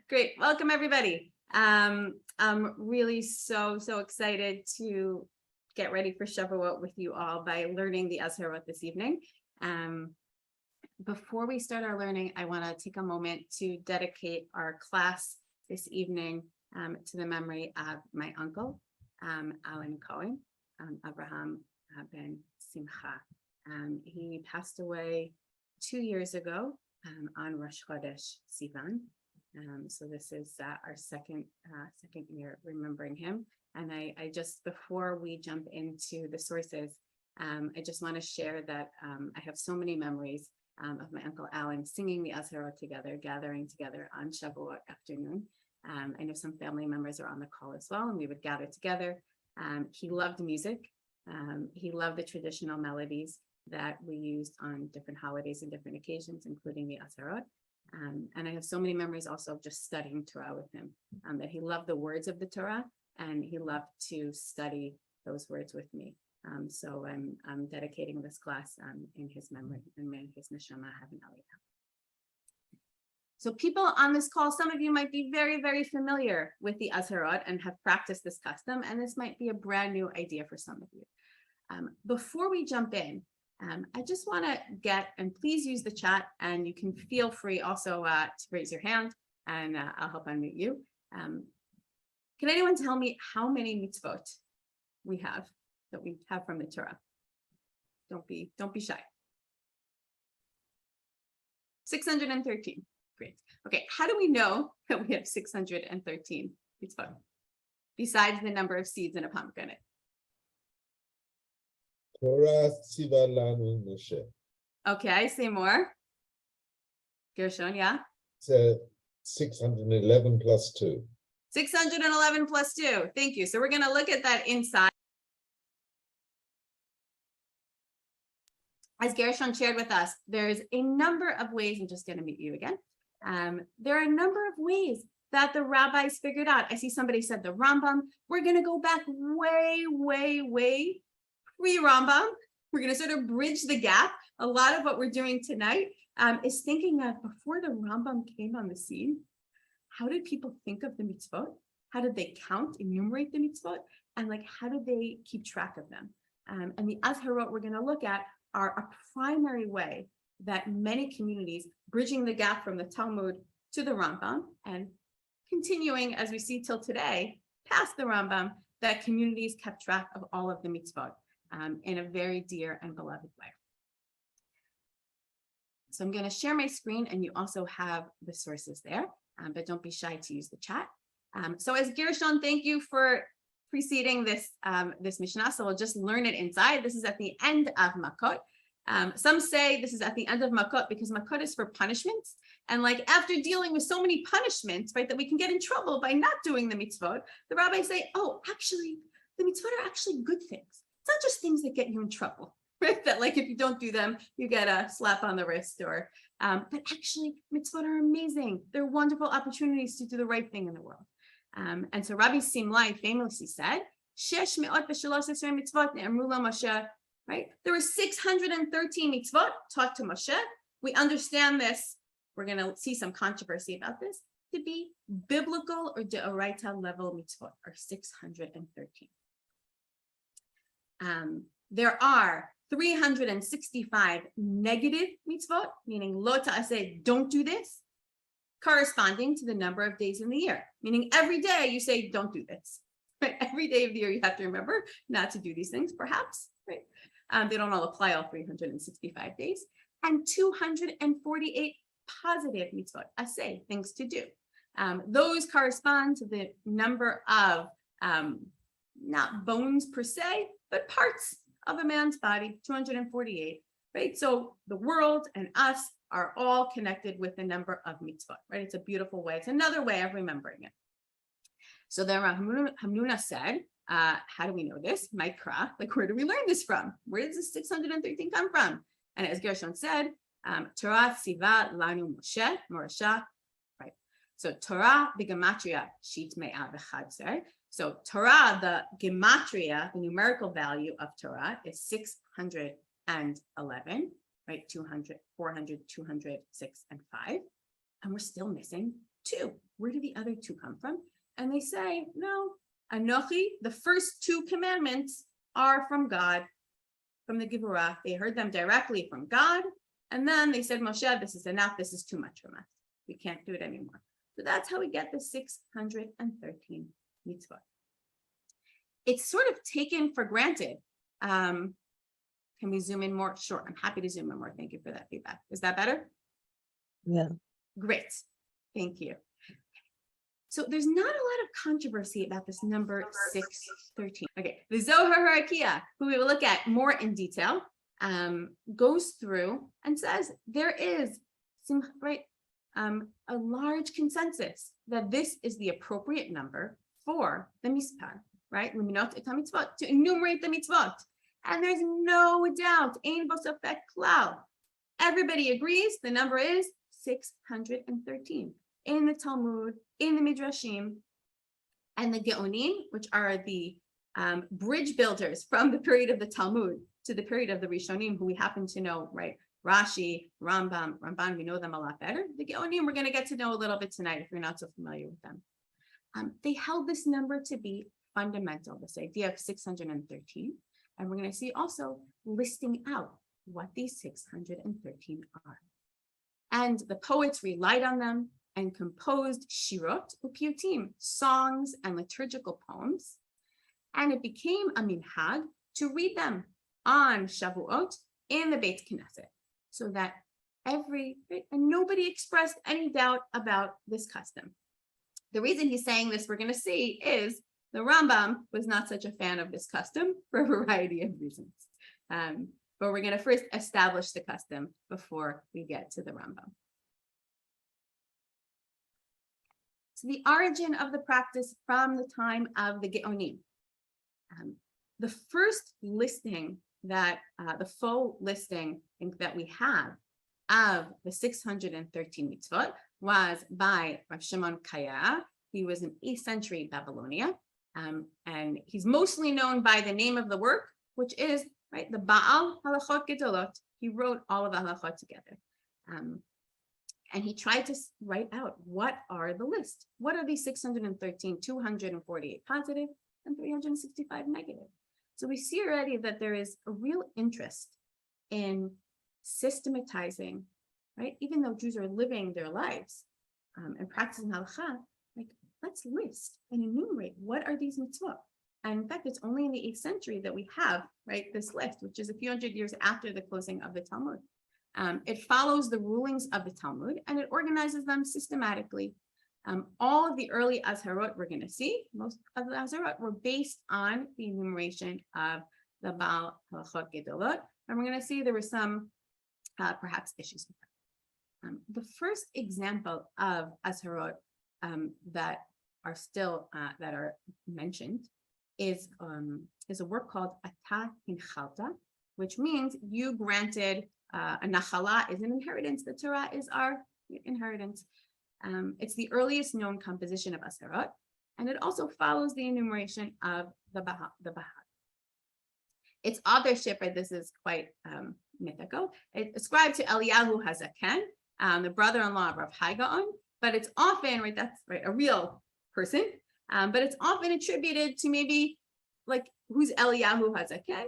Great. Welcome, everybody. I'm really so excited to get ready for Shavuot with you all by learning the Azharot this evening. Before we start our learning, I want to take a moment to dedicate our class this evening to the memory of my uncle, Alan Cohen, Abraham ben Simcha. He passed away 2 years ago on Rosh Chodesh Sivan. So this is our second year remembering him. And I just, before we jump into the sources, I just want to share that I have so many memories of my Uncle Alan singing the Azharot together, gathering together on Shavuot afternoon. I know some family members are on the call as well, and we would gather together. He loved music. He loved the traditional melodies that we used on different holidays and different occasions, including the Azharot. And I have so many memories also of just studying Torah with him, that he loved the words of the Torah, and he loved to study those words with me. So I'm dedicating this class in his memory, and may his neshama have an aliyah. So people on this call, some of you might be very familiar with the Azharot and have practiced this custom, and this might be a brand new idea for some of you. Before we jump in, I just want to and please use the chat, and you can feel free also to raise your hand, and I'll help unmute you. Can anyone tell me how many mitzvot we have from the Torah? Don't be shy. 613. Great. Okay, how do we know that we have 613 mitzvot besides the number of seeds in a pomegranate? Torah tziva lanu Moshe. Okay, say more. Gershon, yeah? It's 611 plus 2. 611 plus 2. Thank you. So we're going to look at that inside. As Gershon shared with us, there's a number of ways. I'm just going to meet you again. There are a number of ways that the rabbis figured out. I see somebody said the Rambam. We're going to go back way pre-Rambam. We're going to sort of bridge the gap. A lot of what we're doing tonight is thinking of before the Rambam came on the scene, how did people think of the mitzvot? How did they count, enumerate the mitzvot? And how did they keep track of them? And the Azharot we're going to look at are a primary way that many communities, bridging the gap from the Talmud to the Rambam and continuing, as we see till today, past the Rambam, that communities kept track of all of the mitzvot in a very dear and beloved way. So I'm going to share my screen, and you also have the sources there, but don't be shy to use the chat. So as Gershon, thank you for preceding this Mishnah. So we'll just learn it inside. This is at the end of Makot. Some say this is at the end of Makot because Makot is for punishments. And after dealing with so many punishments, right, that we can get in trouble by not doing the mitzvot, the rabbis say, oh, actually, the mitzvot are actually good things. It's not just things that get you in trouble, right? That if you don't do them, you get a slap on the wrist but actually mitzvot are amazing. They're wonderful opportunities to do the right thing in the world. And so Rabbi Simlai famously said, right? There were 613 mitzvot taught to Moshe. We understand this. We're going to see some controversy about this to be biblical or deoraita level mitzvot, or 613. There are 365 negative mitzvot, meaning lo ta'aseh, don't do this, corresponding to the number of days in the year, meaning every day you say, don't do this. Right? Every day of the year you have to remember not to do these things, perhaps. Right? They don't all apply all 365 days. And 248 positive mitzvot, aseh, things to do. Those correspond to the number of, not bones per se, but parts of a man's body, 248, right? So the world and us are all connected with the number of mitzvot, right? It's a beautiful way. It's another way of remembering it. So then Hamnuna said, how do we know this? Mikra, where do we learn this from? Where does this 613 come from? And as Gershon said, Torah tziva lanu Moshe, Morasha, right? So Torah, the gematria, shit me'ah v'chadzer. So Torah, the gematria, the numerical value of Torah is 611, right? 200, 400, 200, 6, and 5. and we're still missing 2. Where do the other 2 come from? And they say, no, Anochi, the first 2 commandments are from God, from the Gibora. They heard them directly from God. And then they said, Moshe, this is enough. This is too much from us. We can't do it anymore. So that's how we get the 613 mitzvot. It's sort of taken for granted. Can we zoom in more? Sure, I'm happy to zoom in more. Thank you for that feedback. Is that better? Yeah. Great. Thank you. So there's not a lot of controversy about this number 613. Okay, the Zohar Harakia, who we will look at more in detail, goes through and says there is some a large consensus that this is the appropriate number for the mispar, right? To enumerate the mitzvot. And there's no doubt, ein bo safek klal. Everybody agrees the number is 613 in the Talmud, in the Midrashim, and the Geonim, which are the bridge builders from the period of the Talmud to the period of the Rishonim, who we happen to know, right? Rashi, Ramban, we know them a lot better. The Geonim, we're going to get to know a little bit tonight if you're not so familiar with them. They held this number to be fundamental, this idea of 613. And we're going to see also listing out what these 613 are. And the poets relied on them and composed shirot upiyutim, songs and liturgical poems. And it became a minhag to read them on Shavuot in the Beit Knesset, so that and nobody expressed any doubt about this custom. The reason he's saying this, we're going to see, is the Rambam was not such a fan of this custom for a variety of reasons. But we're going to first establish the custom before we get to the Rambam. So the origin of the practice from the time of the Geonim. The first listing that, the full listing that we have of the 613 mitzvot was by Rav Shimon Kaya. He was in 8th century Babylonia. And he's mostly known by the name of the work, which is, right, the Baal Halachot Gedolot. He wrote all of the halachot together. And he tried to write out what are the list. What are these 613, 248 positive and 365 negative? So we see already that there is a real interest in systematizing, right? Even though Jews are living their lives and practicing halakha, like, let's list and enumerate what are these mitzvot. And in fact, it's only in the 8th century that we have, right, this list, which is a few hundred years after the closing of the Talmud. It follows the rulings of the Talmud and it organizes them systematically. All of the early Azharot we're going to see, most of the Azharot were based on the enumeration of the Baal Halachot Gedolot. And we're going to see there were some perhaps issues with that. The first example of Azharot that are still that are mentioned is a work called Ata Hinchalta, which means you granted a nachala is an inheritance. The Torah is our inheritance. It's the earliest known composition of Azharot, and it also follows the enumeration of the Bahag. Its authorship, right, this is quite mythical. It's ascribed to Eliyahu Hazaken, the brother-in-law of Rav Hai Gaon, but it's often, right, that's right, a real person, but it's often attributed to maybe, like, who's Eliyahu Hazaken?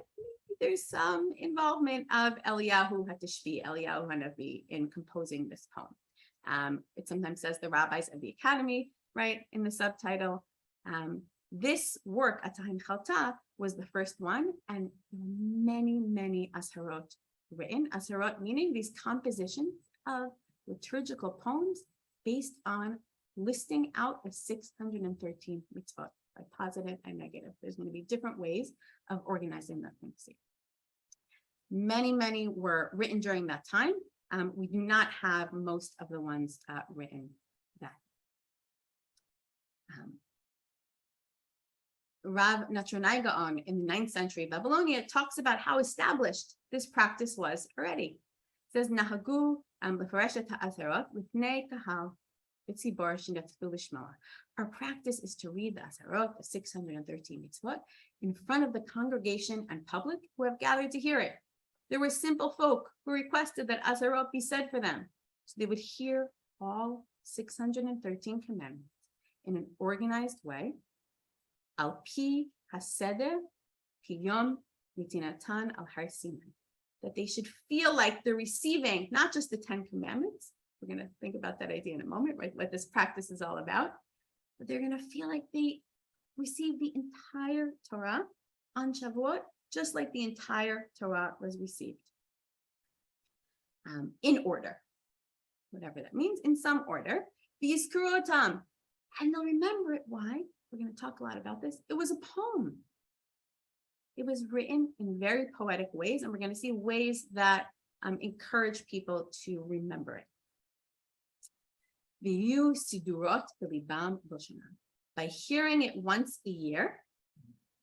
There's some involvement of Eliyahu HaTishbi, Eliyahu HaNavi, in composing this poem. It sometimes says the rabbis of the academy, right, in the subtitle. This work, Ata Hinchalta, was the first one, and many, many Azharot written. Azharot meaning these compositions of liturgical poems based on listing out the 613 mitzvot, by positive and negative. There's going to be different ways of organizing that thing. Many, many were written during that time. We do not have most of the ones written then. Rav Natronai Gaon in the 9th century Babylonia talks about how established this practice was already. It says, Nahagu lefareshet ha'azharot l'fnei kahal v'tzibor shenetzvu lishmoa. Our practice is to read the Azharot, the 613 mitzvot, in front of the congregation and public who have gathered to hear it. There were simple folk who requested that Azharot be said for them, so they would hear all 613 commandments in an organized way, al pi haseder piyom nitinatan al har Sinai, that they should feel like they're receiving not just the 10 commandments. We're going to think about that idea in a moment, right? What this practice is all about, but they're going to feel like they received the entire Torah on Shavuot, just like the entire Torah was received. In order, whatever that means, in some order. V'yizkuru, and they'll remember it. Why? We're going to talk a lot about this. It was a poem. It was written in very poetic ways, and we're going to see ways that encourage people to remember it. V'yu sidurot b'libam b'shana. By hearing it once a year,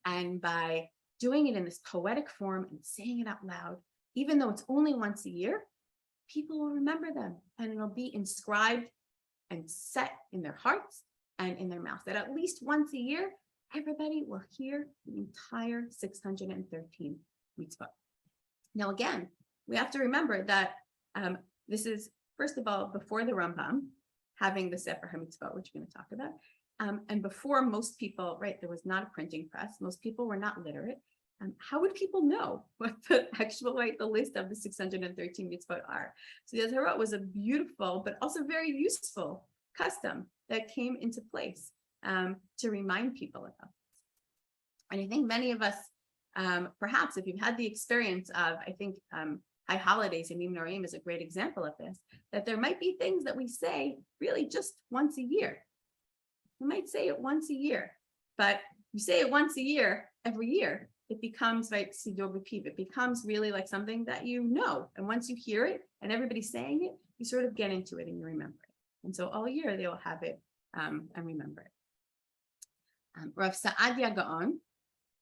and by doing it in this poetic form and saying it out loud, even though it's only once a year, people will remember them, and it'll be inscribed and set in their hearts and in their mouths, that at least once a year, everybody will hear the entire 613 mitzvot. Now, again, we have to remember that this is, first of all, before the Rambam having the Sefer HaMitzvot, which we're going to talk about, and before most people, right, there was not a printing press, most people were not literate. How would people know what the actual, right, the list of the 613 mitzvot are? So the Azharot was a beautiful, but also very useful custom that came into place to remind people about this. And I think many of us, perhaps if you've had the experience of, I think high holidays and enumerations is a great example of this, that there might be things that we say really just once a year. We might say it once a year, but you say it once a year, every year, it becomes like sidor b'piv. It becomes really like something that you know. And once you hear it and everybody's saying it, you sort of get into it and you remember it. And so all year they will have it and remember it. Rav Saadia Gaon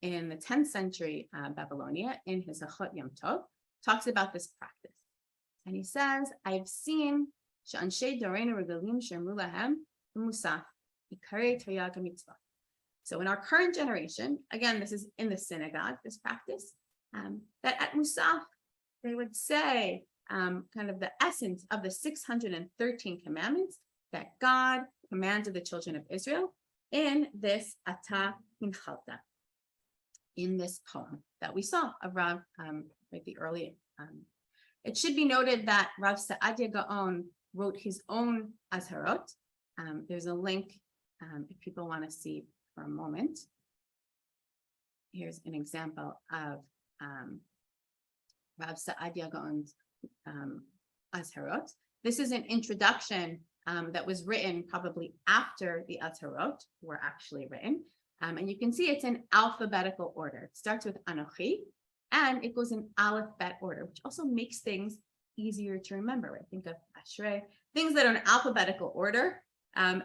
in the 10th century Babylonia, in his Achot Yom Tov, talks about this practice. And he says, I've seen she'anshei doreinu regalim she'emru lahem musaf ikarei Torah mitzvah. So in our current generation, again, this is in the synagogue, this practice, that at Musaf, they would say kind of the essence of the 613 commandments that God commanded the children of Israel in this Ata Hinchalta, in this poem that we saw of Rav, like the early. It should be noted that Rav Saadia Gaon wrote his own Azharot. There's a link if people want to see for a moment. Here's an example of Rav Saadia Gaon's Azharot. This is an introduction that was written probably after the Azharot were actually written. And you can see it's in alphabetical order. It starts with Anochi, and it goes in Aleph Bet order, which also makes things easier to remember. Right? Think of Ashrei, things that are in alphabetical order.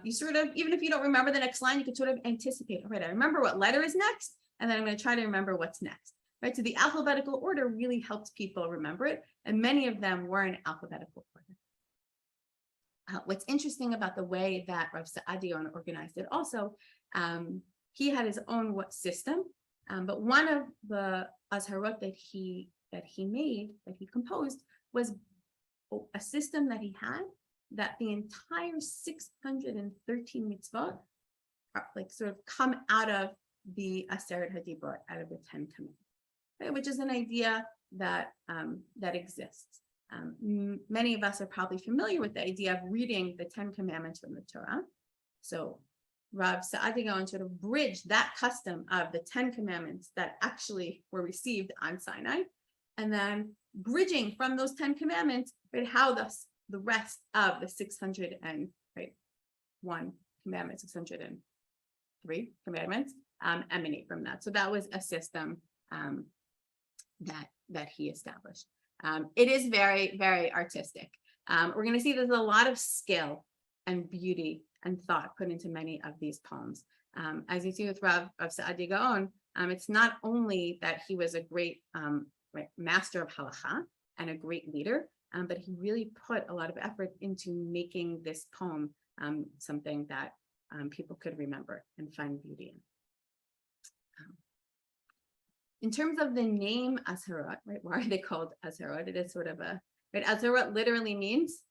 You sort of, even if you don't remember the next line, you can sort of anticipate, all right, I remember what letter is next, and then I'm going to try to remember what's next, right? So the alphabetical order really helps people remember it, and many of them were in alphabetical order. What's interesting about the way that Rav Saadia Gaon organized it also, he had his own system, but one of the Azharot that he composed, was a system that he had, that the entire 613 mitzvot are like sort of come out of the Aseret HaDibrot, out of the 10 commandments, right? Which is an idea that that exists. Many of us are probably familiar with the idea of reading the 10 commandments from the Torah. So Rav Saadia Gaon sort of bridged that custom of the 10 commandments that actually were received on Sinai, and then bridging from those 10 commandments, right, how the rest of the 601 commandments, 603 commandments emanate from that. So that was a system that he established. It is very, very artistic. We're going to see there's a lot of skill and beauty and thought put into many of these poems. As you see with Rav Saadia Gaon, it's not only that he was a great master of halacha and a great leader, but he really put a lot of effort into making this poem something that people could remember and find beauty in. In terms of the name Azharot, right? Why are they called Azharot? It is sort of right? Azharot literally means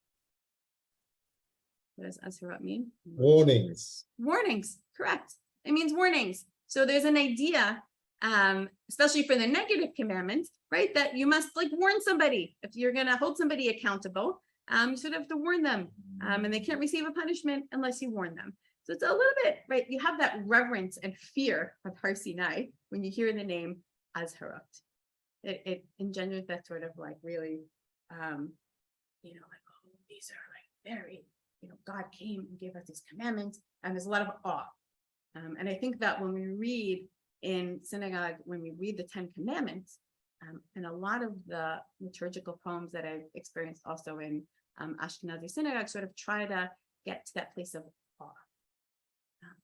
What does Azharot mean? Warnings. Warnings, correct. It means warnings. So there's an idea, especially for the negative commandments, right? That you must like warn somebody. If you're going to hold somebody accountable, you sort of have to warn them, and they can't receive a punishment unless you warn them. So it's a little bit, right? You have that reverence and fear of Har Sinai when you hear the name Azharot. It engenders that sort of like really, like, oh, these are like very, God came and gave us these commandments, and there's a lot of awe. And I think that when we read in synagogue, when we read the 10 Commandments, and a lot of the liturgical poems that I've experienced also in Ashkenazi synagogue sort of try to get to that place of awe,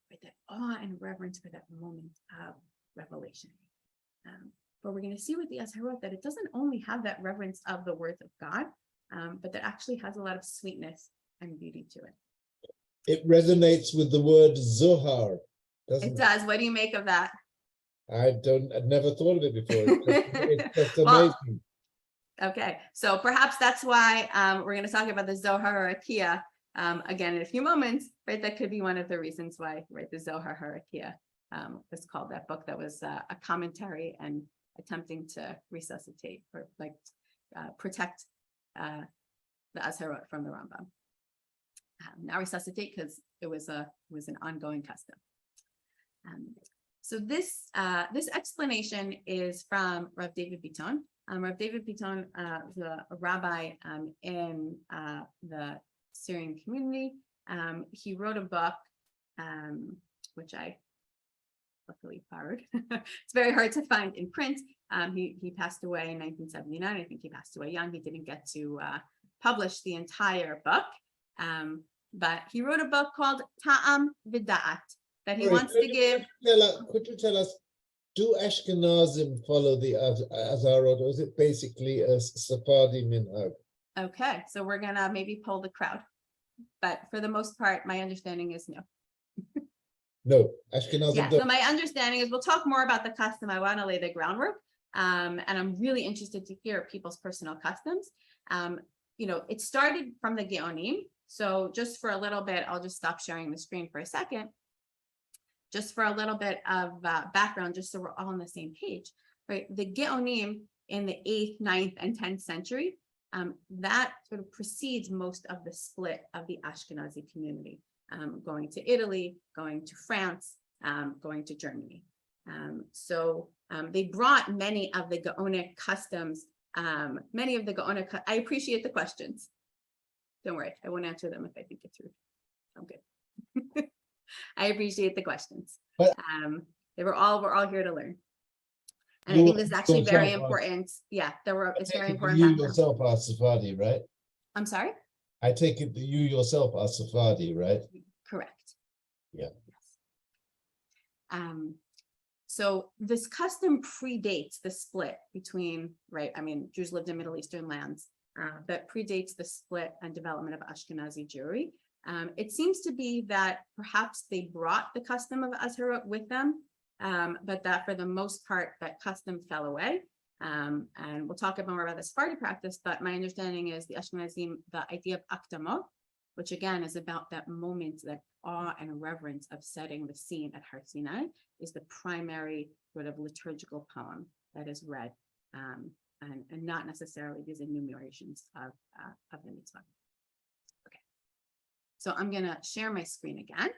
right? That awe and reverence for that moment of revelation. But we're going to see with the Azharot that it doesn't only have that reverence of the words of God, but that actually has a lot of sweetness and beauty to it. It resonates with the word Zohar, doesn't it? It does. What do you make of that? I'd never thought of it before. It's just Well, amazing. Okay, so perhaps that's why we're going to talk about the Zohar Harakia again in a few moments, right? That could be one of the reasons why, right, the Zohar Harakia was called that book that was a commentary and attempting to resuscitate or like protect the Azharot from the Rambam. Not resuscitate because it was an ongoing custom. So this explanation is from Rav David Biton. Rav David Biton was a rabbi in the Syrian community. He wrote a book, which I luckily borrowed. It's very hard to find in print. He passed away in 1979. I think he passed away young. He didn't get to publish the entire book. But he wrote a book called Ta'am V'Da'at that he wants to give. Could you tell us, do Ashkenazim follow the Azharot, or is it basically a Sephardi minhag? Okay, so we're gonna maybe poll the crowd, but for the most part, my understanding is no. No, Ashkenazim Yeah, don't. so my understanding is we'll talk more about the custom. I want to lay the groundwork, and I'm really interested to hear people's personal customs. It started from the Geonim. So just for a little bit, I'll just stop sharing the screen for a second. Just for a little bit of background, just so we're all on the same page, right? The Geonim in the 8th, 9th, and 10th century, that sort of precedes most of the split of the Ashkenazi community, going to Italy, going to France, going to Germany. So they brought many of the Gaonic customs, I appreciate the questions. Don't worry, I won't answer them if I think it's rude. I'm good. I appreciate the questions. But we're all here to learn. And I think this is actually very important. Yeah, it's very important. You yourself are Sephardi, right? I'm sorry? I take it that you yourself are Sephardi, right? Correct. Yeah. Yes. So this custom predates the split between, right? I mean, Jews lived in Middle Eastern lands, that predates the split and development of Ashkenazi Jewry. It seems to be that perhaps they brought the custom of Azharot with them, but that for the most part, that custom fell away. And we'll talk more about the Sephardi practice, but my understanding is the Ashkenazim, the idea of Akdamot, which again is about that moment, that awe and reverence of setting the scene at Har Sinai, is the primary sort of liturgical poem that is read, and not necessarily these enumerations of the Mitzvot. Okay, so I'm gonna share my screen again.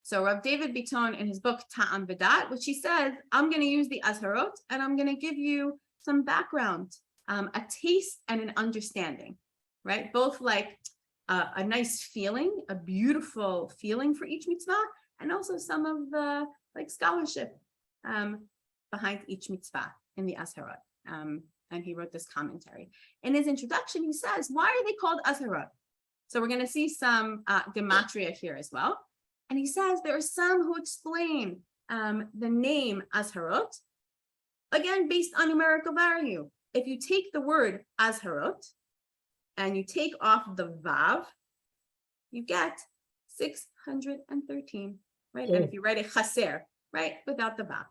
So Rav David Biton in his book Ta'am V'Da'at, which he says, I'm gonna use the Azharot and I'm gonna give you some background, a taste and an understanding, right? Both like a nice feeling, a beautiful feeling for each mitzvah, and also some of the like scholarship behind each mitzvah in the Azharot. And he wrote this commentary. In his introduction, he says, why are they called Azharot? So we're going to see some gematria here as well. And he says there are some who explain the name Azharot, again, based on numerical value. If you take the word Azharot and you take off the Vav, you get 613, right? And if you write a chaser, right, without the Vav,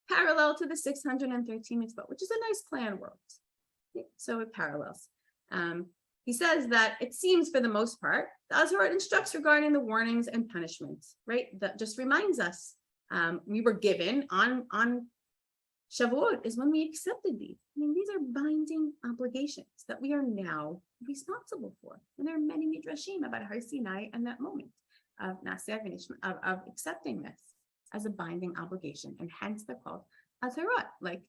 parallel to the 613 mitzvot, which is a nice play on words. So it parallels. he says that it seems for the most part, the Azharot instructs regarding the warnings and punishments, right? That just reminds us we were given on Shavuot is when we accepted these. I mean, these are binding obligations that we are now responsible for. And there are many midrashim about Har Sinai and that moment of of accepting this as a binding obligation. And hence they're called Azharot. Like,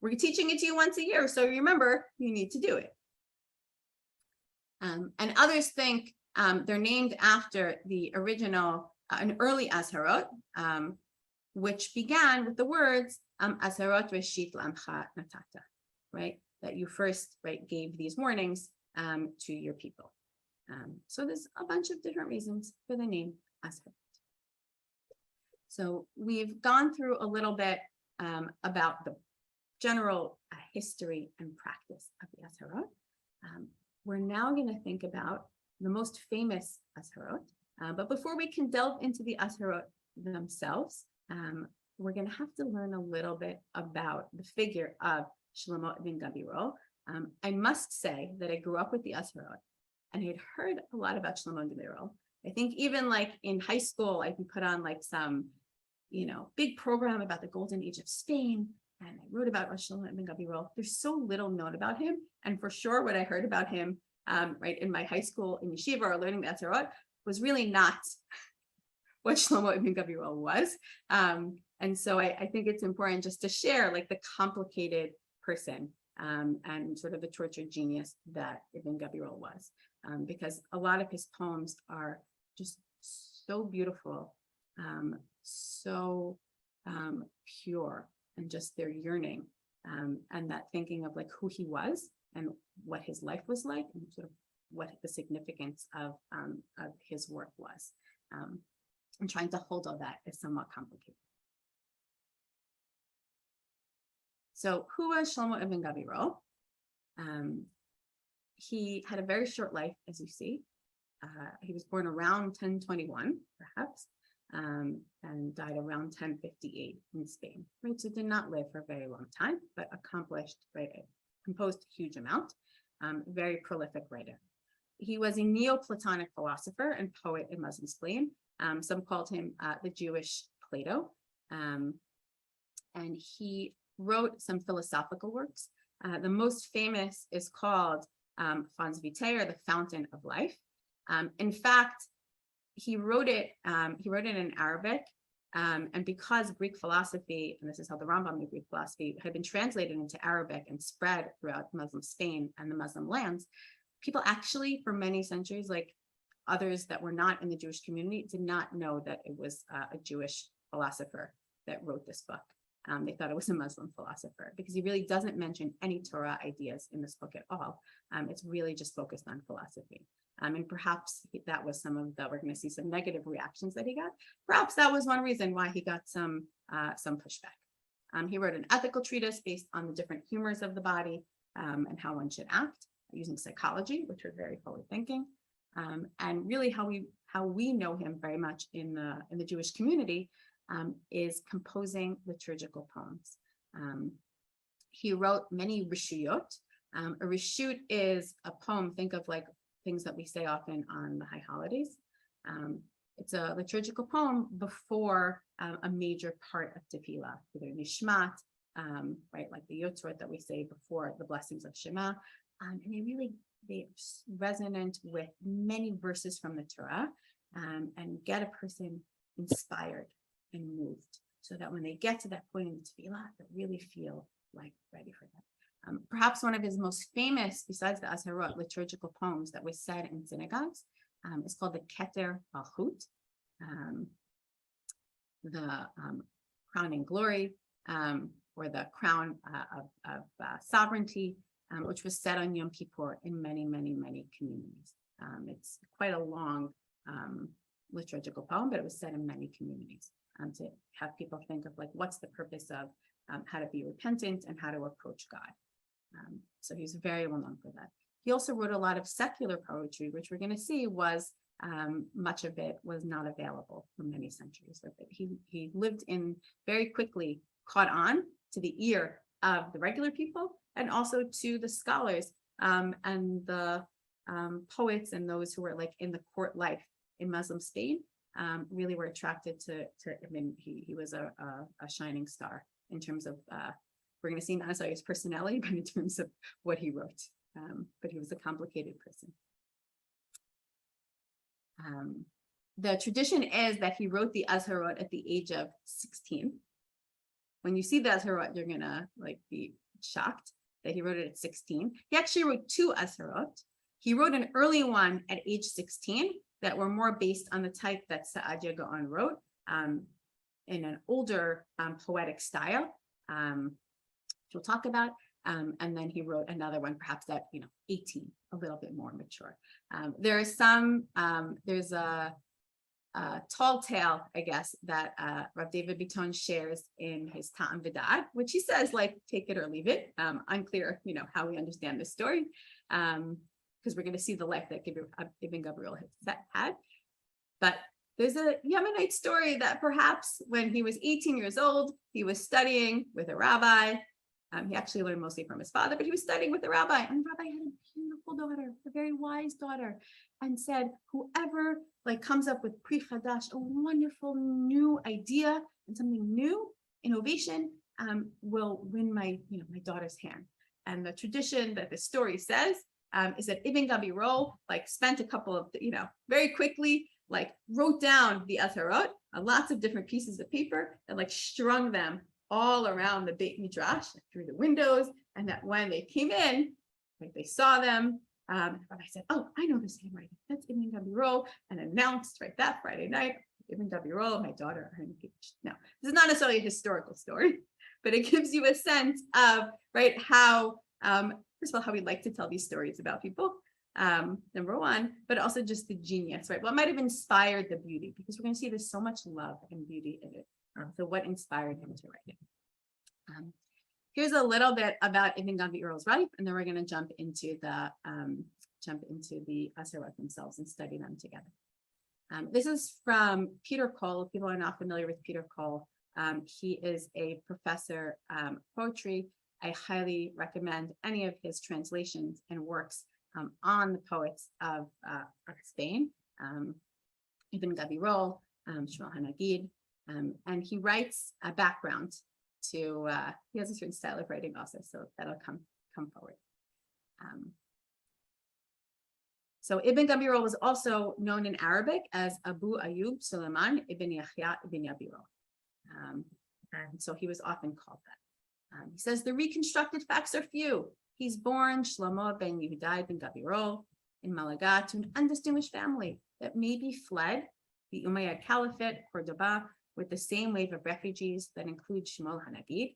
we're teaching it to you once a year, so remember, you need to do it. And others think they're named after the original, an early Azharot, which began with the words Azharot Reshit Lamcha Natata, right? That you first, right, gave these warnings to your people. So there's a bunch of different reasons for the name Azharot. So we've gone through a little bit about the general history and practice of the Azharot. We're now going to think about the most famous Azharot. But before we can delve into the Azharot themselves, we're going to have to learn a little bit about the figure of Shlomo ben Gabirol. I must say that I grew up with the Azharot, and I had heard a lot about Shlomo ben Gabirol. I think even like in high school, I put on like some, big program about the golden age of Spain, and I wrote about Shlomo ben Gabirol. There's so little known about him, and for sure, what I heard about him, right in my high school in yeshiva or learning the Azharot was really not what Shlomo ben Gabirol was. And so I think it's important just to share like the complicated person and sort of the tortured genius that Ibn Gabirol was, because a lot of his poems are just so beautiful, so pure, and just their yearning, and that thinking of like who he was and what his life was like, and sort of what the significance of his work was. And trying to hold all that is somewhat complicated. So who was Shlomo ibn Gabirol? He had a very short life, as you see. He was born around 1021, perhaps, and died around 1058 in Spain. Right, so did not live for a very long time, but accomplished, right, composed a huge amount. Very prolific writer. He was a Neoplatonic philosopher and poet in Muslim Spain. Some called him the Jewish Plato, and he wrote some philosophical works. The most famous is called Fons Vitae, or the Fountain of Life. In fact, he wrote it in Arabic, and because Greek philosophy, and this is how the Rambam knew Greek philosophy, had been translated into Arabic and spread throughout Muslim Spain and the Muslim lands, people actually, for many centuries, like others that were not in the Jewish community, did not know that it was a Jewish philosopher that wrote this book. They thought it was a Muslim philosopher, because he really doesn't mention any Torah ideas in this book at all. It's really just focused on philosophy. And perhaps that was we're going to see some negative reactions that he got. Perhaps that was one reason why he got some pushback. He wrote an ethical treatise based on the different humors of the body and how one should act, using psychology, which are very forward thinking. And really how we know him very much in the Jewish community is composing liturgical poems. He wrote many reshuyot. A reshut is a poem, think of like things that we say often on the high holidays. It's a liturgical poem before a major part of tefillah, either nishmat, right, like the yotzrot that we say before the blessings of Shema. And they're resonant with many verses from the Torah, and get a person inspired and moved, so that when they get to that point in the tefillah, they really feel like ready for that. Perhaps one of his most famous, besides the Azharot, liturgical poems that was said in synagogues is called the Keter Malchut, the crowning glory, or the crown of sovereignty, which was said on Yom Kippur in many, many, many communities. It's quite a long liturgical poem, but it was said in many communities to have people think of like, what's the purpose of how to be repentant and how to approach God. So he's very well known for that. He also wrote a lot of secular poetry, which we're going to see was much of it was not available for many centuries. He lived in very quickly caught on to the ear of the regular people and also to the scholars and the poets and those who were like in the court life in Muslim Spain really were attracted to Ibn. He was a shining star in terms of, we're going to see not necessarily his personality, but in terms of what he wrote. But he was a complicated person. The tradition is that he wrote the Azharot at the age of 16. When you see the Azharot, you're gonna like be shocked that he wrote it at 16. He actually wrote 2 Azharot. He wrote an early one at age 16 that were more based on the type that Saadia Gaon wrote in an older poetic style, which we'll talk about. And then he wrote another one, perhaps at 18, a little bit more mature. There's a tall tale, I guess, that Rav David Biton shares in his Ta'am V'Da'at, which he says, like, take it or leave it. Unclear, how we understand this story, because we're going to see the life that Ibn Gabirol had. But there's a Yemenite story that perhaps when he was 18 years old, he was studying with a rabbi. He actually learned mostly from his father, but he was studying with a rabbi, and the rabbi had a beautiful daughter, a very wise daughter, and said, whoever comes up with Pri Chadash, a wonderful new idea and something new, innovation, will win my daughter's hand. And the tradition that the story says is that Ibn Gabirol spent a couple of, very quickly, wrote down the Azharot on lots of different pieces of paper and strung them all around the Beit Midrash through the windows, and that when they came in, they saw them, I said, oh, I know this handwriting. That's Ibn Gabirol, and announced that Friday night, Ibn Gabirol, my daughter, are engaged. Now, this is not necessarily a historical story, but it gives you a sense of how, first of all, how we like to tell these stories about people, number one, but also just the genius, right? What might have inspired the beauty, because we're going to see there's so much love and beauty in it. So what inspired him to write it? Here's a little bit about Ibn Gabirol's life, and then we're going to jump into the Azharot themselves and study them together. This is from Peter Cole. If people are not familiar with Peter Cole, he is a professor of poetry. I highly recommend any of his translations and works on the poets of Spain, Ibn Gabirol, Shmuel HaNagid, and he writes a background to, he has a certain style of writing also, so that'll come forward. So Ibn Gabirol was also known in Arabic as Abu Ayyub Suleiman ibn Yahya ibn Gabirol. And so he was often called that. He says the reconstructed facts are few. He's born Shlomo ben Yehuda ben Gabirol in Malaga to an undistinguished family that maybe fled the Umayyad Caliphate, Cordoba, with the same wave of refugees that include Shmuel HaNagid,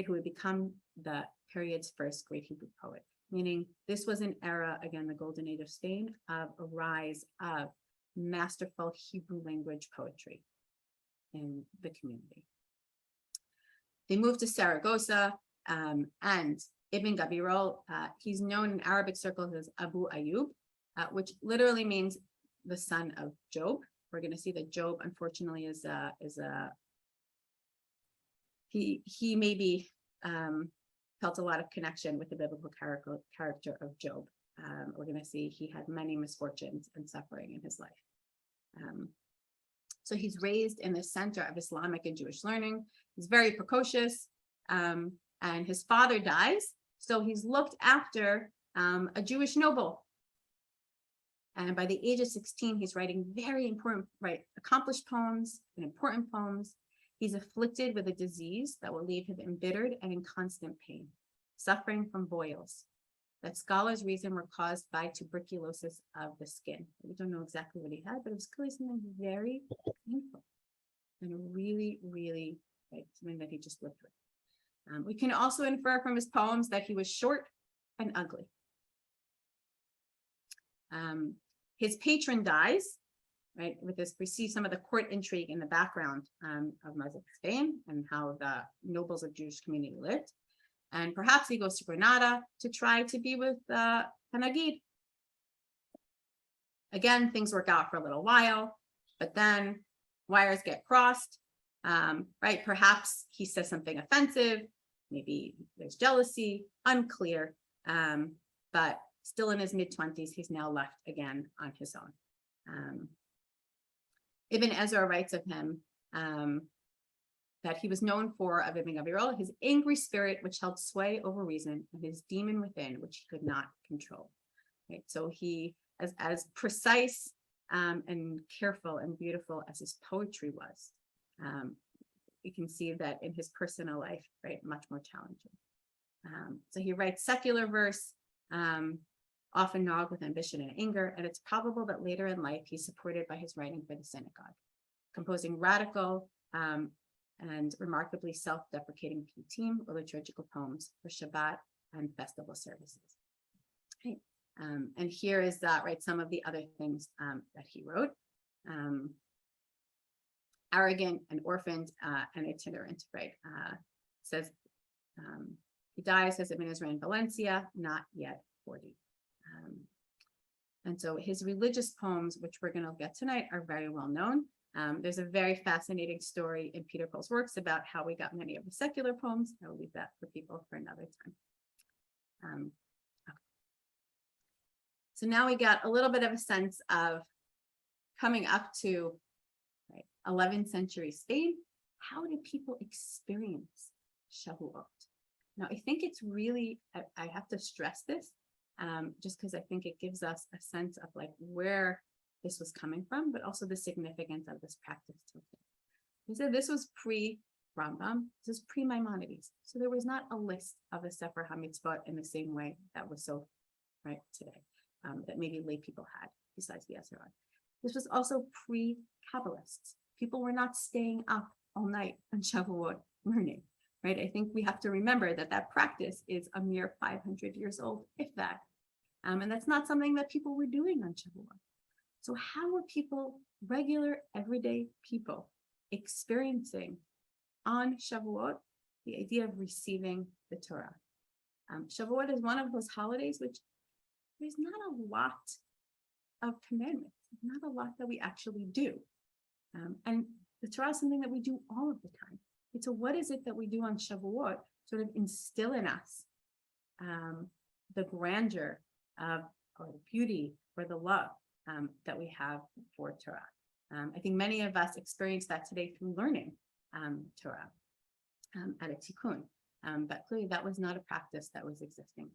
who would become the period's first great Hebrew poet. Meaning this was an era, again, the golden age of Spain, of a rise of masterful Hebrew language poetry in the community. They moved to Saragossa, and Ibn Gabirol, he's known in Arabic circles as Abu Ayyub, which literally means the son of Job. We're going to see that Job, unfortunately, he maybe felt a lot of connection with the biblical character of Job. We're going to see he had many misfortunes and suffering in his life. So he's raised in the center of Islamic and Jewish learning. He's very precocious, and his father dies, so he's looked after a Jewish noble. And by the age of 16, he's writing very important, accomplished poems and important poems. He's afflicted with a disease that will leave him embittered and in constant pain, suffering from boils that scholars reason were caused by tuberculosis of the skin. We don't know exactly what he had, but it was clearly something very painful and really, really something that he just lived with. We can also infer from his poems that he was short and ugly. His patron dies, with this, we see some of the court intrigue in the background of Muslim Spain and how the nobles of Jewish community lived. And perhaps he goes to Granada to try to be with HaNagid. Again, things work out for a little while, but then wires get crossed, Perhaps he says something offensive, maybe there's jealousy, unclear, but still in his mid-20s, he's now left again on his own. Ibn Ezra writes of him that he was known for, of Ibn Gabirol, his angry spirit, which held sway over reason, and his demon within, which he could not control. Right? So he, as precise and careful and beautiful as his poetry was, you can see that in his personal life, right, much more challenging. So he writes secular verse, often gnawed with ambition and anger, and it's probable that later in life he's supported by his writing for the synagogue, composing radical and remarkably self-deprecating piyutim or liturgical poems for Shabbat and festival services. Okay. And here is that, right, some of the other things that he wrote. Arrogant and orphaned and itinerant, right? Says he dies, says Ibn Ezra in Valencia, not yet 40. And so his religious poems, which we're going to get tonight, are very well known. There's a very fascinating story in Peter Pohl's works about how we got many of the secular poems. I will leave that for people for another time. Okay. So now we got a little bit of a sense of coming up to 11th century Spain. How do people experience Shavuot? Now, I think it's really, I have to stress this, just because I think it gives us a sense of like where this was coming from, but also the significance of this practice. He said this was pre-Rambam, this is pre-Maimonides. So there was not a list of the Sefer HaMitzvot in the same way that was so right today, that maybe lay people had, besides the Azharot. This was also pre-Kabbalists. People were not staying up all night on Shavuot learning, right? I think we have to remember that that practice is a mere 500 years old, if that. And that's not something that people were doing on Shavuot. So how were people, regular, everyday people, experiencing on Shavuot the idea of receiving the Torah? Shavuot is one of those holidays which there's not a lot of commandments, not a lot that we actually do. And the Torah is something that we do all of the time. And so what is it that we do on Shavuot sort of instill in us the grandeur of, or the beauty or the love that we have for Torah? I think many of us experience that today through learning Torah at a tikkun, but clearly that was not a practice that was existing.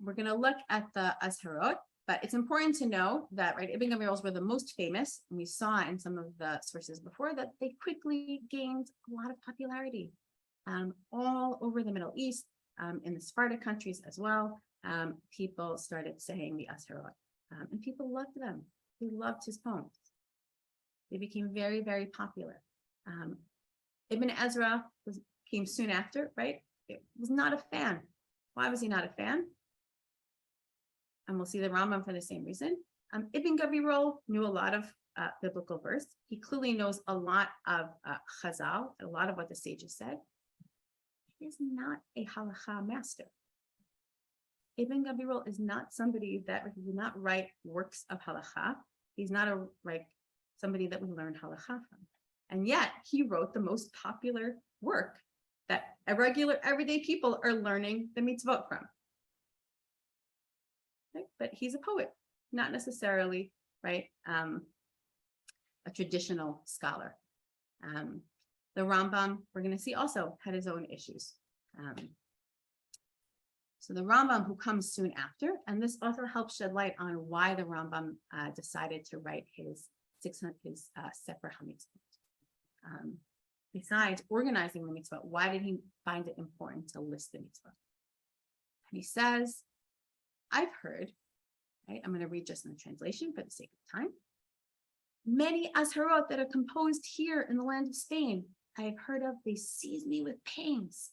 We're going to look at the Azharot, but it's important to know that, right, Ibn Gabirol's were the most famous, and we saw in some of the sources before that they quickly gained a lot of popularity all over the Middle East, in the Sephardic countries as well. People started saying the Azharot, and people loved them. They loved his poems. They became very, very popular. Ibn Ezra came soon after, right? It was not a fan. Why was he not a fan? And we'll see the Rambam for the same reason. Ibn Gabirol knew a lot of biblical verse. He clearly knows a lot of Chazal, a lot of what the sages said. He is not a halacha master. Ibn Gabirol is not somebody that did not write works of halacha. He's not somebody that we learn halacha from. And yet he wrote the most popular work that regular everyday people are learning the mitzvot from. Right? But he's a poet, not necessarily, right, a traditional scholar. The Rambam, we're going to see, also had his own issues. So the Rambam, who comes soon after, and this also helps shed light on why the Rambam decided to write his Sefer HaMitzvot. Besides organizing the mitzvah, why did he find it important to list the mitzvah? And he says, I've heard, right, I'm going to read just in the translation for the sake of time. Many Azharot that are composed here in the land of Spain, I have heard of, they seize me with pangs.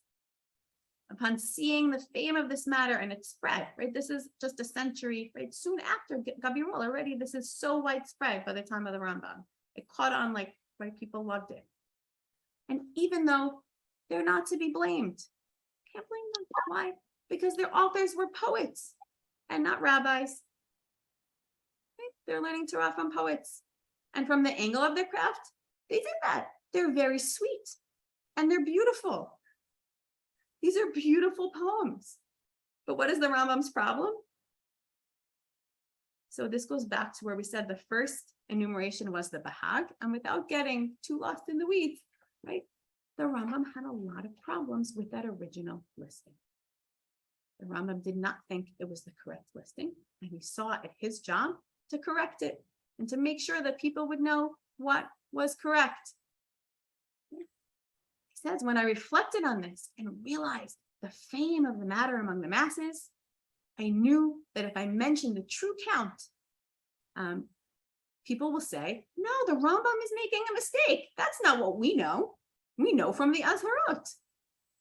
Upon seeing the fame of this matter and its spread, right? This is just a century, right? Soon after Gabirol, already this is so widespread by the time of the Rambam. It caught on, like, right? People loved it. And even though they're not to be blamed, can't blame them. Why? Because their authors were poets and not rabbis. Right? They're learning Torah from poets. And from the angle of their craft, they did that. They're very sweet and they're beautiful. These are beautiful poems. But what is the Rambam's problem? So this goes back to where we said the first enumeration was the Bahag, and without getting too lost in the weeds, right? The Rambam had a lot of problems with that original listing. The Rambam did not think it was the correct listing, and he saw it his job to correct it and to make sure that people would know what was correct. He says, when I reflected on this and realized the fame of the matter among the masses, I knew that if I mentioned the true count, people will say, no, the Rambam is making a mistake. That's not what we know. We know from the Azharot.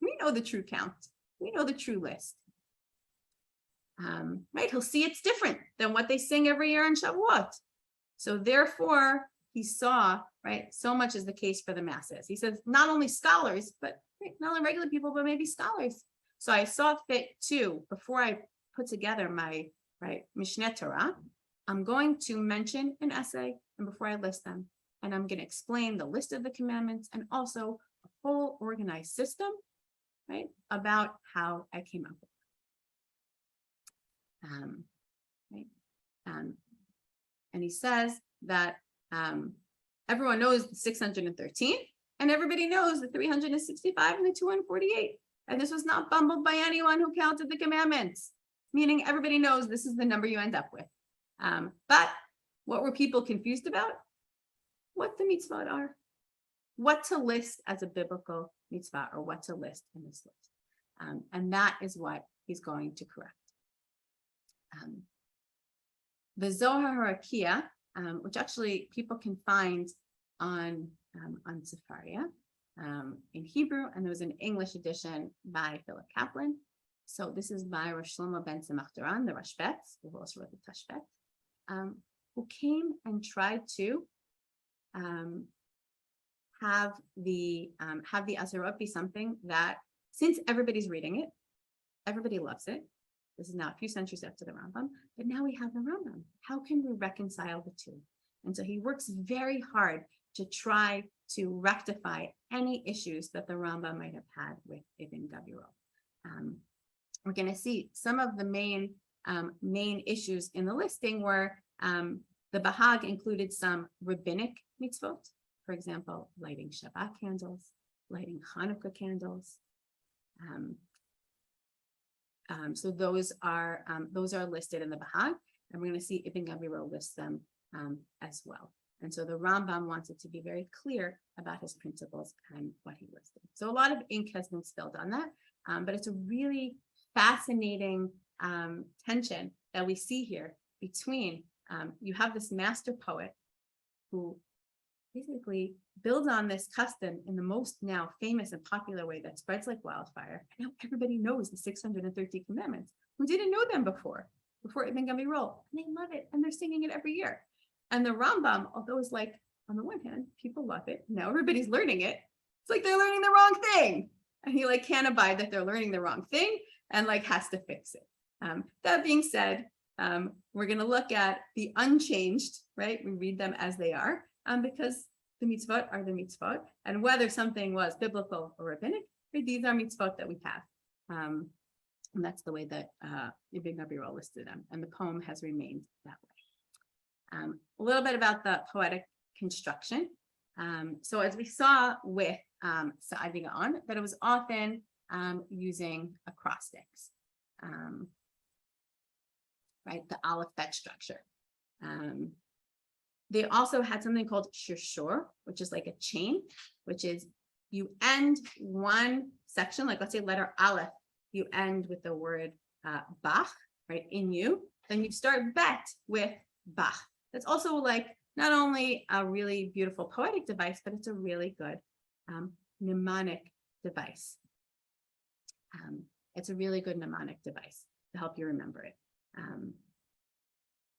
We know the true count. We know the true list. Right? He'll see it's different than what they sing every year on Shavuot. So therefore, he saw, right, so much is the case for the masses. He says, not only scholars, but right, not only regular people, but maybe scholars. So I saw fit to, before I put together my Mishneh Torah, I'm going to mention an essay, and before I list them, and I'm going to explain the list of the commandments and also a whole organized system, right, about how I came up with it. And he says that everyone knows the 613, and everybody knows the 365 and the 248. And this was not bumbled by anyone who counted the commandments, meaning everybody knows this is the number you end up with. But what were people confused about? What the mitzvot are, what to list as a biblical mitzvah, or what to list in this list. And that is what he's going to correct. The Zohar Harakia, which actually people can find on Sefaria in Hebrew, and there was an English edition by Philip Kaplan. So this is by Rosh Shlomo ben Tzemach Duran, the Rashbetz, who also wrote the Tashbet, who came and tried to have the Azharot be something that, since everybody's reading it, everybody loves it. This is now a few centuries after the Rambam, but now we have the Rambam. How can we reconcile the two? And so he works very hard to try to rectify any issues that the Rambam might have had with Ibn Gabirol. We're going to see some of the main issues in the listing were the Bahag included some rabbinic mitzvot, for example, lighting Shabbat candles, lighting Hanukkah candles. So those are listed in the Bahag, and we're going to see Ibn Gabirol lists them as well. And so the Rambam wants it to be very clear about his principles and what he listed. So a lot of ink has been spilled on that, but it's a really fascinating tension that we see here between, you have this master poet who basically builds on this custom in the most now famous and popular way that spreads like wildfire. And now everybody knows the 613 commandments who didn't know them before Ibn Gabirol, and they love it, and they're singing it every year. And the Rambam, although it's like, on the one hand, people love it, now everybody's learning it, it's like they're learning the wrong thing, and he like can't abide that they're learning the wrong thing and like has to fix it. That being said, we're going to look at the unchanged, right? We read them as they are, because the mitzvot are the mitzvot, and whether something was biblical or rabbinic, right, these are mitzvot that we have. And that's the way that Ibn Gabirol listed them, and the poem has remained that way. A little bit about the poetic construction. So as we saw with Sa'adi Gaon, that it was often using acrostics, right, the aleph bet structure. They also had something called shirshur, which is like a chain, which is you end one section, like let's say letter aleph, you end with the word bach, right, in you, then you start bet with bach. That's also like not only a really beautiful poetic device, but it's a really good mnemonic device. It's a really good mnemonic device to help you remember it.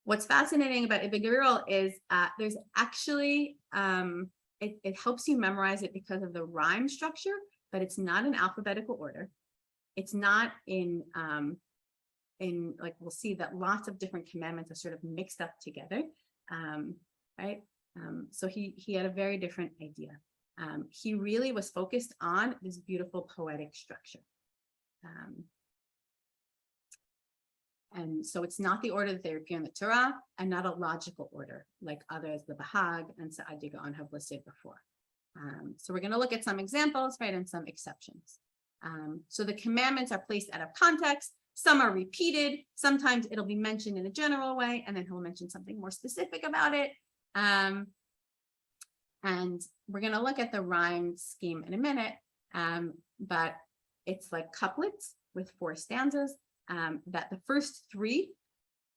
What's fascinating about Ibn Gabirol is there's actually, it helps you memorize it because of the rhyme structure, but it's not in alphabetical order. It's not in like, we'll see that lots of different commandments are sort of mixed up together, right? So he had a very different idea. He really was focused on this beautiful poetic structure. And so it's not the order that they appear in the Torah, and not a logical order like others, the Bahag and Sa'ad Gaon have listed before. So we're going to look at some examples, right, and some exceptions. So the commandments are placed out of context. Some are repeated. Sometimes it'll be mentioned in a general way, and then he'll mention something more specific about it. And we're going to look at the rhyme scheme in a minute, but it's like couplets with 4 stanzas, that the first 3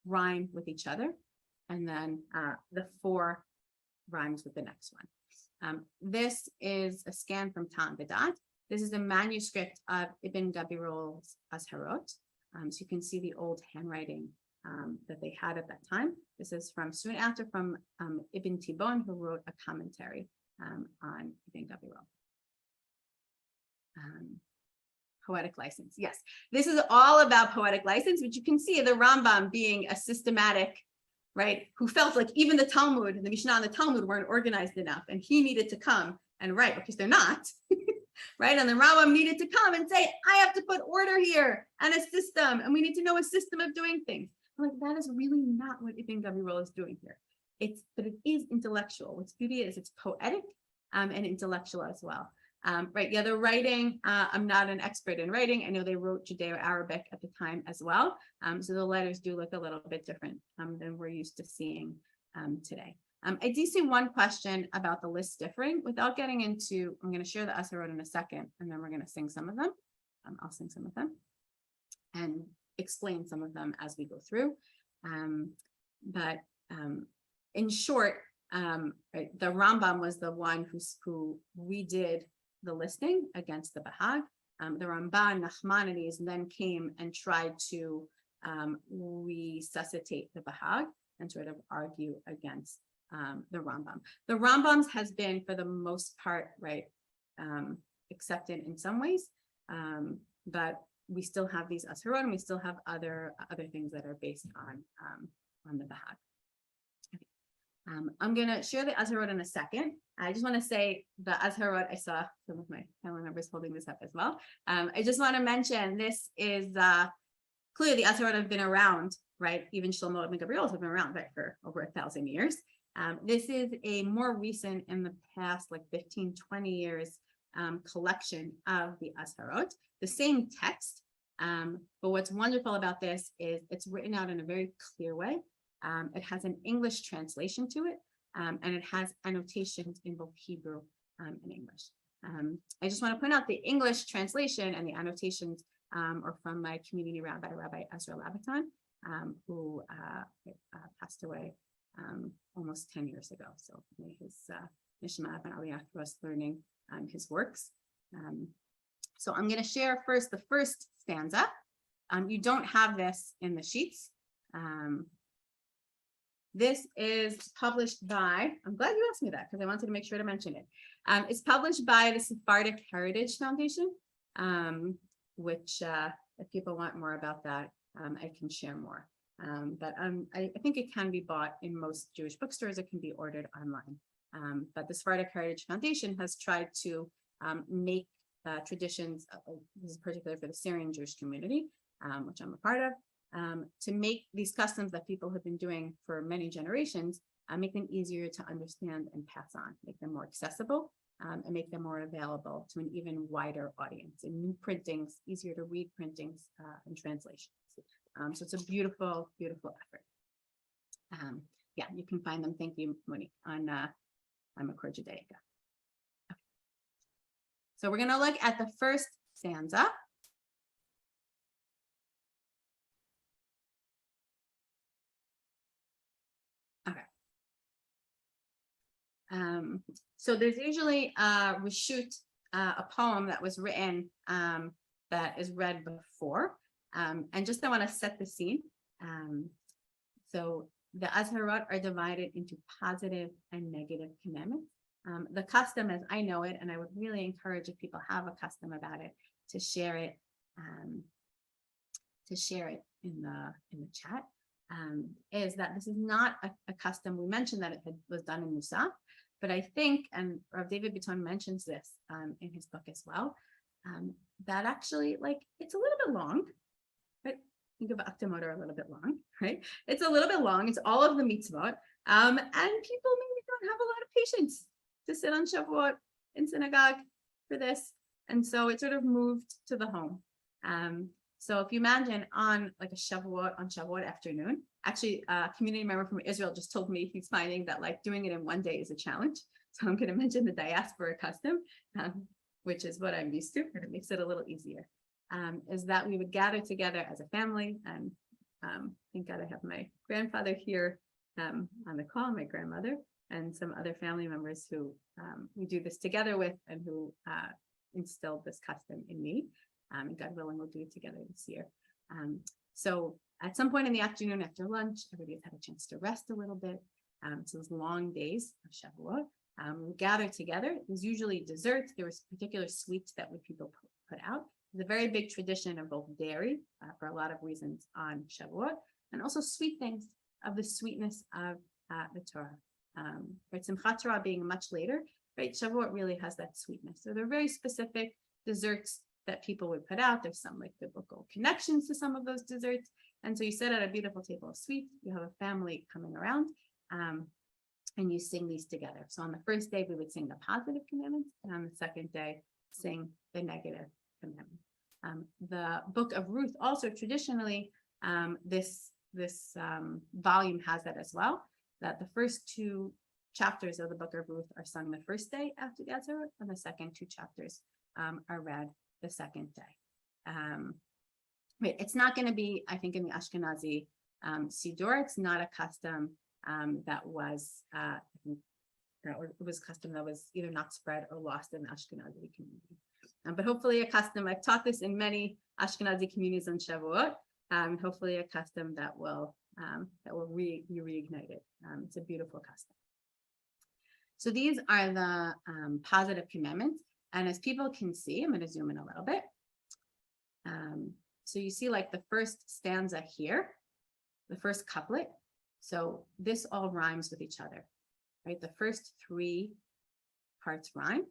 rhyme with each other, and then the 4 rhymes with the next one. This is a scan from Tan Vedat. This is a manuscript of Ibn Gabirol's Azharot. So you can see the old handwriting that they had at that time. This is from soon after from Ibn Tibon, who wrote a commentary on Ibn Gabirol. Poetic license. Yes, this is all about poetic license, which you can see the Rambam being a systematic, right, who felt like even the Talmud, the Mishnah and the Talmud weren't organized enough, and he needed to come and write because they're not, right? And the Rambam needed to come and say, I have to put order here and a system, and we need to know a system of doing things. I'm like, that is really not what Ibn Gabirol is doing here. But it is intellectual. What's beauty is it's poetic and intellectual as well. Right, yeah, the writing, I'm not an expert in writing. I know they wrote Judeo-Arabic at the time as well. So the letters do look a little bit different than we're used to seeing today. I do see one question about the list differing. Without getting into, I'm going to share the Azharot in a second, and then we're going to sing some of them. I'll sing some of them and explain some of them as we go through. But in short, right, the Rambam was the one who redid the listing against the Bahag. The Ramban, Nachmanides, then came and tried to resuscitate the Bahag and sort of argue against the Rambam. The Rambam's has been, for the most part, right, accepted in some ways, but we still have these Azharot, and we still have other things that are based on the Bahag. I'm going to share the Azharot in a second. I just want to say the Azharot, I saw some of my family members holding this up as well. I just want to mention this is clearly the Azharot have been around, right? Even Shlomo and Gabirol have been around, right, for over 1,000 years. This is a more recent, in the past like 15, 20 years, collection of the Azharot, the same text. But what's wonderful about this is it's written out in a very clear way. It has an English translation to it, and it has annotations in both Hebrew and English. I just want to point out the English translation and the annotations are from my community rabbi, Rabbi Ezra Labaton, who passed away almost 10 years ago. So may his Nishma and Aliyah for us learning his works. So I'm going to share first the first stanza. You don't have this in the sheets. This is published by, I'm glad you asked me that because I wanted to make sure to mention it. It's published by the Sephardic Heritage Foundation, which if people want more about that, I can share more. But I think it can be bought in most Jewish bookstores. It can be ordered online. But the Sephardic Heritage Foundation has tried to make traditions, this is particularly for the Syrian Jewish community, which I'm a part of, to make these customs that people have been doing for many generations, make them easier to understand and pass on, make them more accessible, and make them more available to an even wider audience, and new printings, easier to read printings and translations. So it's a beautiful, beautiful effort. Yeah, you can find them. Thank you, Monique, on Makor Judaic. Okay. So we're going to look at the first stanza. Okay. So there's usually a reshut, a poem that was written that is read before. And just I want to set the scene. So the Azharot are divided into positive and negative commandments. The custom, as I know it, and I would really encourage if people have a custom about it, to share it in the chat, is that this is not a custom. We mentioned that it was done in Musaf, but I think, and Rav David Bitton mentions this in his book as well, that actually, like, it's a little bit long, right? Think of Akdamot are a little bit long, right? It's a little bit long. It's all of the mitzvot. And people maybe don't have a lot of patience to sit on Shavuot in synagogue for this. And so it sort of moved to the home. So if you imagine on like a Shavuot afternoon, actually a community member from Israel just told me he's finding that like doing it in one day is a challenge. So I'm going to mention the diaspora custom, which is what I'm used to, and it makes it a little easier, is that we would gather together as a family. And thank God I have my grandfather here on the call, my grandmother, and some other family members who we do this together with and who instilled this custom in me. And God willing, we'll do it together this year. So at some point in the afternoon after lunch, everybody's had a chance to rest a little bit. So those long days of Shavuot, we gather together. There's usually desserts. There was particular sweets that people put out. There's a very big tradition of both dairy for a lot of reasons on Shavuot, and also sweet things of the sweetness of the Torah. Right, Simchat Torah being much later, right? Shavuot really has that sweetness. So there are very specific desserts that people would put out. There's some like biblical connections to some of those desserts. And so you sit at a beautiful table of sweets, you have a family coming around, and you sing these together. So on the first day, we would sing the positive commandments, and on the second day, sing the negative commandments. The book of Ruth also traditionally, this volume has that as well, that the first 2 chapters of the book of Ruth are sung the first day after the Azharot, and the second 2 chapters are read the second day. It's not going to be, I think, in the Ashkenazi Siddur. It's not a custom that was custom that was either not spread or lost in the Ashkenazi community. But hopefully a custom, I've taught this in many Ashkenazi communities on Shavuot, hopefully a custom that will be reignited. It's a beautiful custom. So these are the positive commandments. And as people can see, I'm going to zoom in a little bit. So you see like the first stanza here, the first couplet. So this all rhymes with each other, right? The first 3 parts rhyme,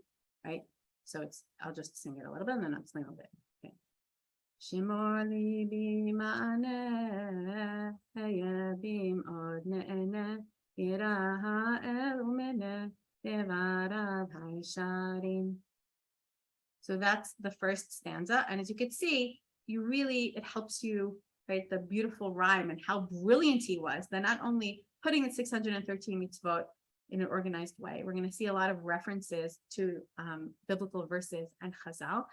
right? So I'll just sing it a little bit and then I'll explain a little bit. Okay. Shimor libi ma'aneh, hayabim od ne'eneh, yirah ha'el umeneh, devarav haisharim. So that's the first stanza. And as you can see, it helps you, right, the beautiful rhyme and how brilliant he was. That not only putting the 613 mitzvot in an organized way, we're going to see a lot of references to biblical verses and Chazal,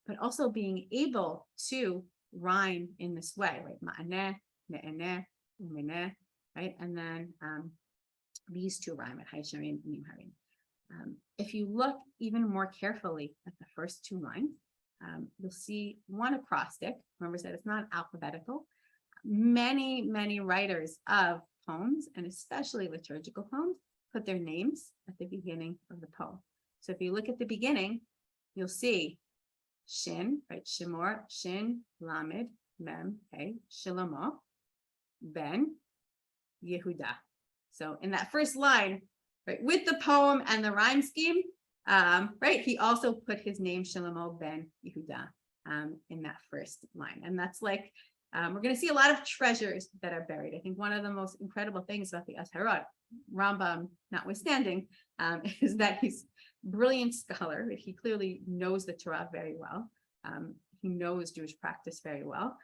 but also being able to rhyme in this way, right? Ma'aneh, ne'eneh, umeneh, right? And then these 2 rhyme at Haisharim and Nimharim. If you look even more carefully at the first 2 lines, you'll see one acrostic. Remember, I said it's not alphabetical. Many writers of poems, and especially liturgical poems, put their names at the beginning of the poem. So if you look at the beginning, you'll see Shin, right? Shemor, Shin, Lamed, Mem, Hey, Shlomo, Ben, Yehuda. So in that first line, right, with the poem and the rhyme scheme, right, he also put his name Shlomo ben Yehuda in that first line. And that's like, we're going to see a lot of treasures that are buried. I think one of the most incredible things about the Azharot, Rambam notwithstanding, is that he's a brilliant scholar. Right? He clearly knows the Torah very well. He knows Jewish practice very well.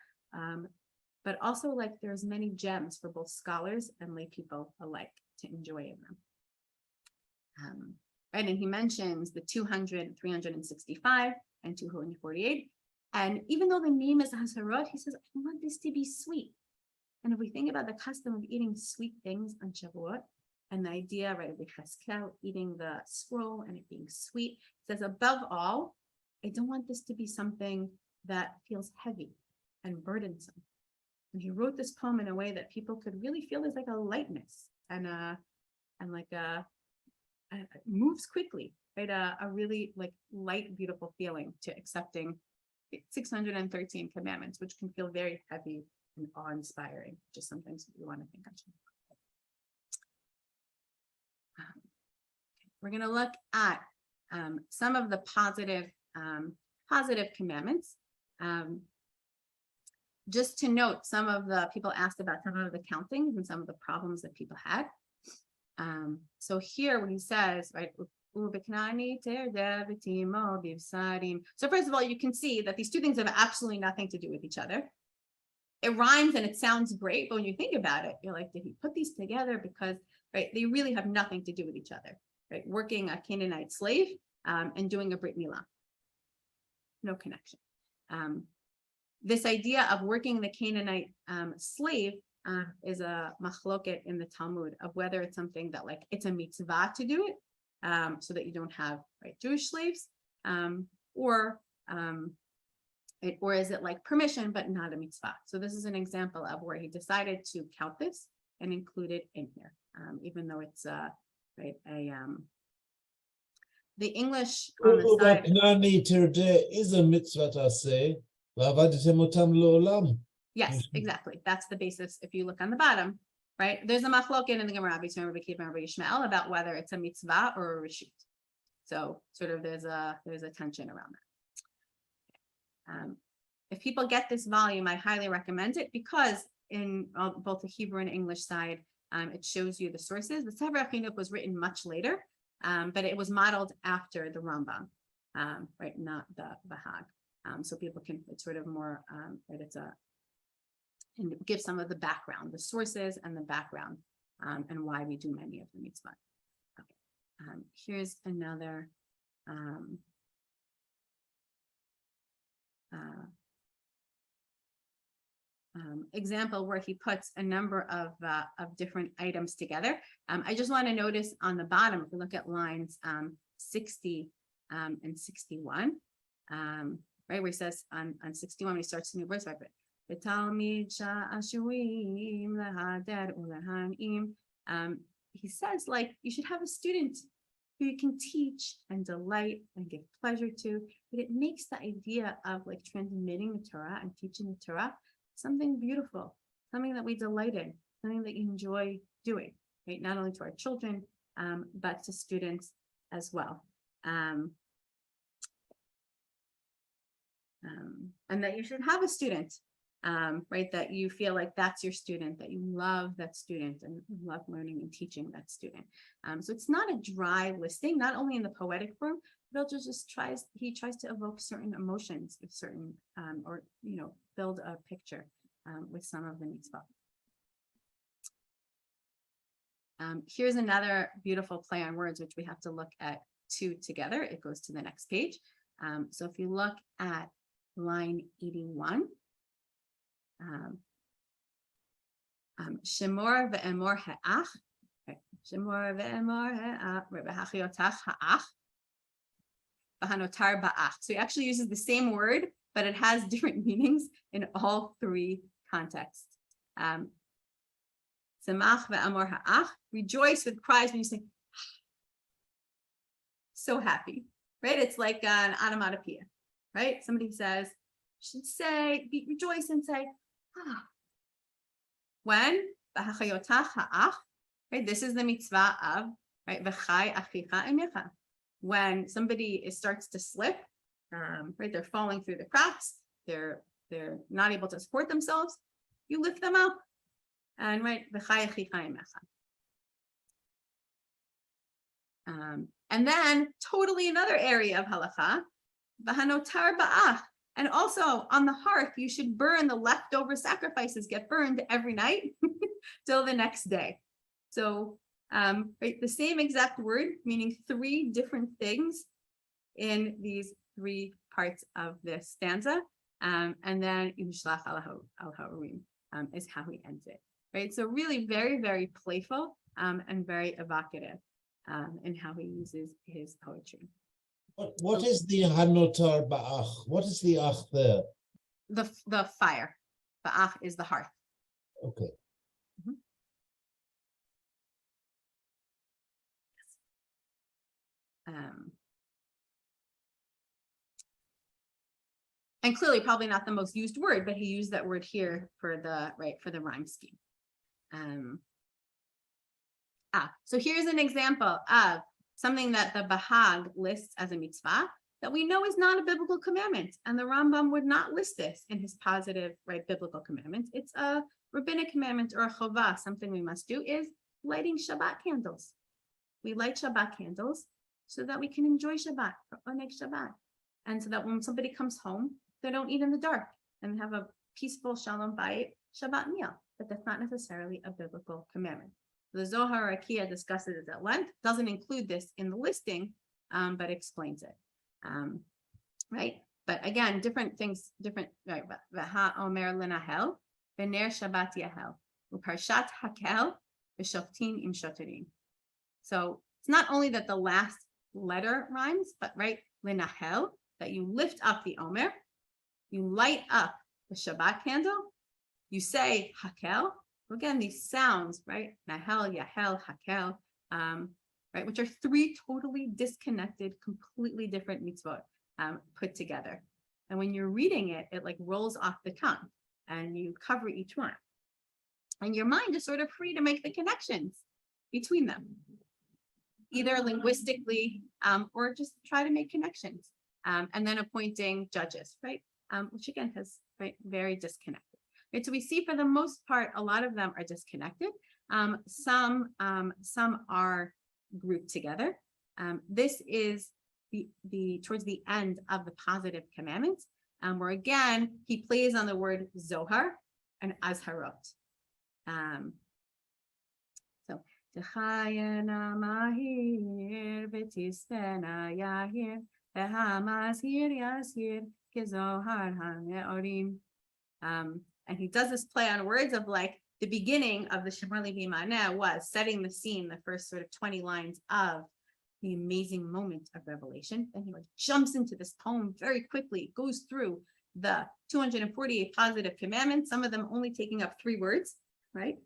But also, like, there's many gems for both scholars and lay people alike to enjoy in them. Right, and he mentions the 200, 365, and 248. And even though the name is Azharot, he says, I want this to be sweet. And if we think about the custom of eating sweet things on Shavuot, and the idea, right, of the Heschel eating the scroll and it being sweet, it says, above all, I don't want this to be something that feels heavy and burdensome. And he wrote this poem in a way that people could really feel there's like a lightness and like it moves quickly, right? A really like light, beautiful feeling to accepting 613 commandments, which can feel very heavy and awe-inspiring, which is sometimes we want to think of. We're going to look at some of the positive positive commandments. Just to note, some of the people asked about some of the countings and some of the problems that people had. So here when he says, right, so first of all, you can see that these two things have absolutely nothing to do with each other. It rhymes and it sounds great, but when you think about it, you're like, did he put these together? Because, right, they really have nothing to do with each other, right? Working a Canaanite slave and doing a Brit Milah. No connection. This idea of working the Canaanite slave is a machloket in the Talmud of whether it's something that like it's a mitzvah to do it, so that you don't have, right, Jewish slaves, or is it like permission but not a mitzvah. So this is an example of where he decided to count this and include it in here, even though it's right, the English on the side. Is a mitzvah taseh, v'avadtem otam le'olam. Yes, exactly. That's the basis. If you look on the bottom, right, there's a machloket in the Gemara between Rabbi Akiva and Rabbi Yishmael about whether it's a mitzvah or a reshut. So sort of there's a tension around that. If people get this volume, I highly recommend it because in both the Hebrew and English side, it shows you the sources. The Sefer HaChinuch was written much later, but it was modeled after the Rambam, right, not the Bahag. So people can, it's sort of more, right, and give some of the background, the sources and the background, and why we do many of the mitzvot. Okay. Here's another example where he puts a number of different items together. I just want to notice on the bottom, if we look at lines 60 and 61, right, where he says on 61, when he starts the new verse, right, he says, like, you should have a student who you can teach and delight and give pleasure to, but it makes the idea of like transmitting the Torah and teaching the Torah something beautiful, something that we delight in, something that you enjoy doing, right? Not only to our children, but to students as well. And that you should have a student, right, that you feel like that's your student, that you love that student and love learning and teaching that student. So it's not a dry listing, not only in the poetic form, but also he tries to evoke certain emotions with certain, or, you know, build a picture with some of the mitzvot. Here's another beautiful play on words, which we have to look at two together. It goes to the next page. So if you look at line 81, Shemor ve'emor ha'ach, Shemor ve'emor ha'ach, v'hachiotach ha'ach, v'hanotar ba'ach. So he actually uses the same word, but it has different meanings in all three contexts. Semach ve'emor ha'ach, rejoice with cries when you say, so happy, right? It's like an onomatopoeia, right? Somebody says, should say, rejoice and say, ah. When, right? This is the mitzvah of, right? V'chai achicha emecha. When somebody starts to slip, right? They're falling through the cracks. They're not able to support themselves. You lift them up, and right, v'chai achicha emecha. And then totally another area of halacha, v'hanotar ba'ach. And also on the hearth, you should burn the leftover sacrifices, get burned every night till the next day. So right, the same exact word, meaning three different things in these three parts of this stanza. And then Yishlach al ha'urim is how he ends it. Right. So really very, very playful and very evocative in how he uses his poetry. What is the hanotar ba'ach? What is the ach there? The fire. Ba'ach is the hearth. Okay. And clearly probably not the most used word, but he used that word here for the rhyme scheme. So here's an example of something that the Bahag lists as a mitzvah, that we know is not a biblical commandment. And the Rambam would not list this in his positive, right, biblical commandments. It's a rabbinic commandment or a chovah. Something we must do is lighting Shabbat candles. We light Shabbat candles so that we can enjoy Shabbat, for Oneg Shabbat. And so that when somebody comes home, they don't eat in the dark and have a peaceful Shalom Bayit Shabbat meal. But that's not necessarily a biblical commandment. The Zohar Akia discusses it at length, doesn't include this in the listing, but explains it. Right? But again, different things, different, right? V'ha omer lenahel, v'ner Shabbat yahel, u'parshat hakel, v'shoftin im shoterim. So it's not only that the last letter rhymes, but right, lenahel, that you lift up the omer, you light up the Shabbat candle, you say hakel. Again, these sounds, right? Nahel, Yahel, Hakel, right? Which are three totally disconnected, completely different mitzvot put together. And when you're reading it, it like rolls off the tongue and you cover each one. And your mind is sort of free to make the connections between them, either linguistically or just try to make connections. And then appointing judges, right? Which again has very disconnected. Right, so we see for the most part, a lot of them are disconnected. Some are grouped together. This is the towards the end of the positive commandments, where again he plays on the word Zohar and Azharot. So Techayena mahir v'tisena yahir v'hamazhir yasir kezohar hameorim. And he does this play on words of like the beginning of the Shemar Levi Maneh was setting the scene, the first sort of 20 lines of the amazing moment of revelation. Then he like jumps into this poem very quickly, goes through the 248 positive commandments, some of them only taking up 3 words, right?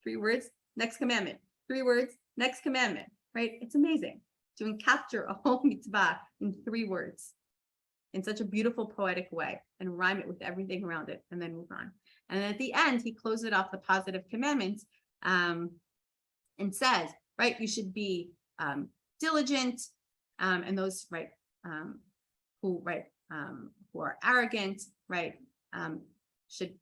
3 words, next commandment, 3 words, next commandment, right? It's amazing to capture a whole mitzvah in 3 words in such a beautiful poetic way and rhyme it with everything around it and then move on. And then at the end, he closes off the positive commandments and says, right, you should be diligent, and those, right, who are arrogant, right, should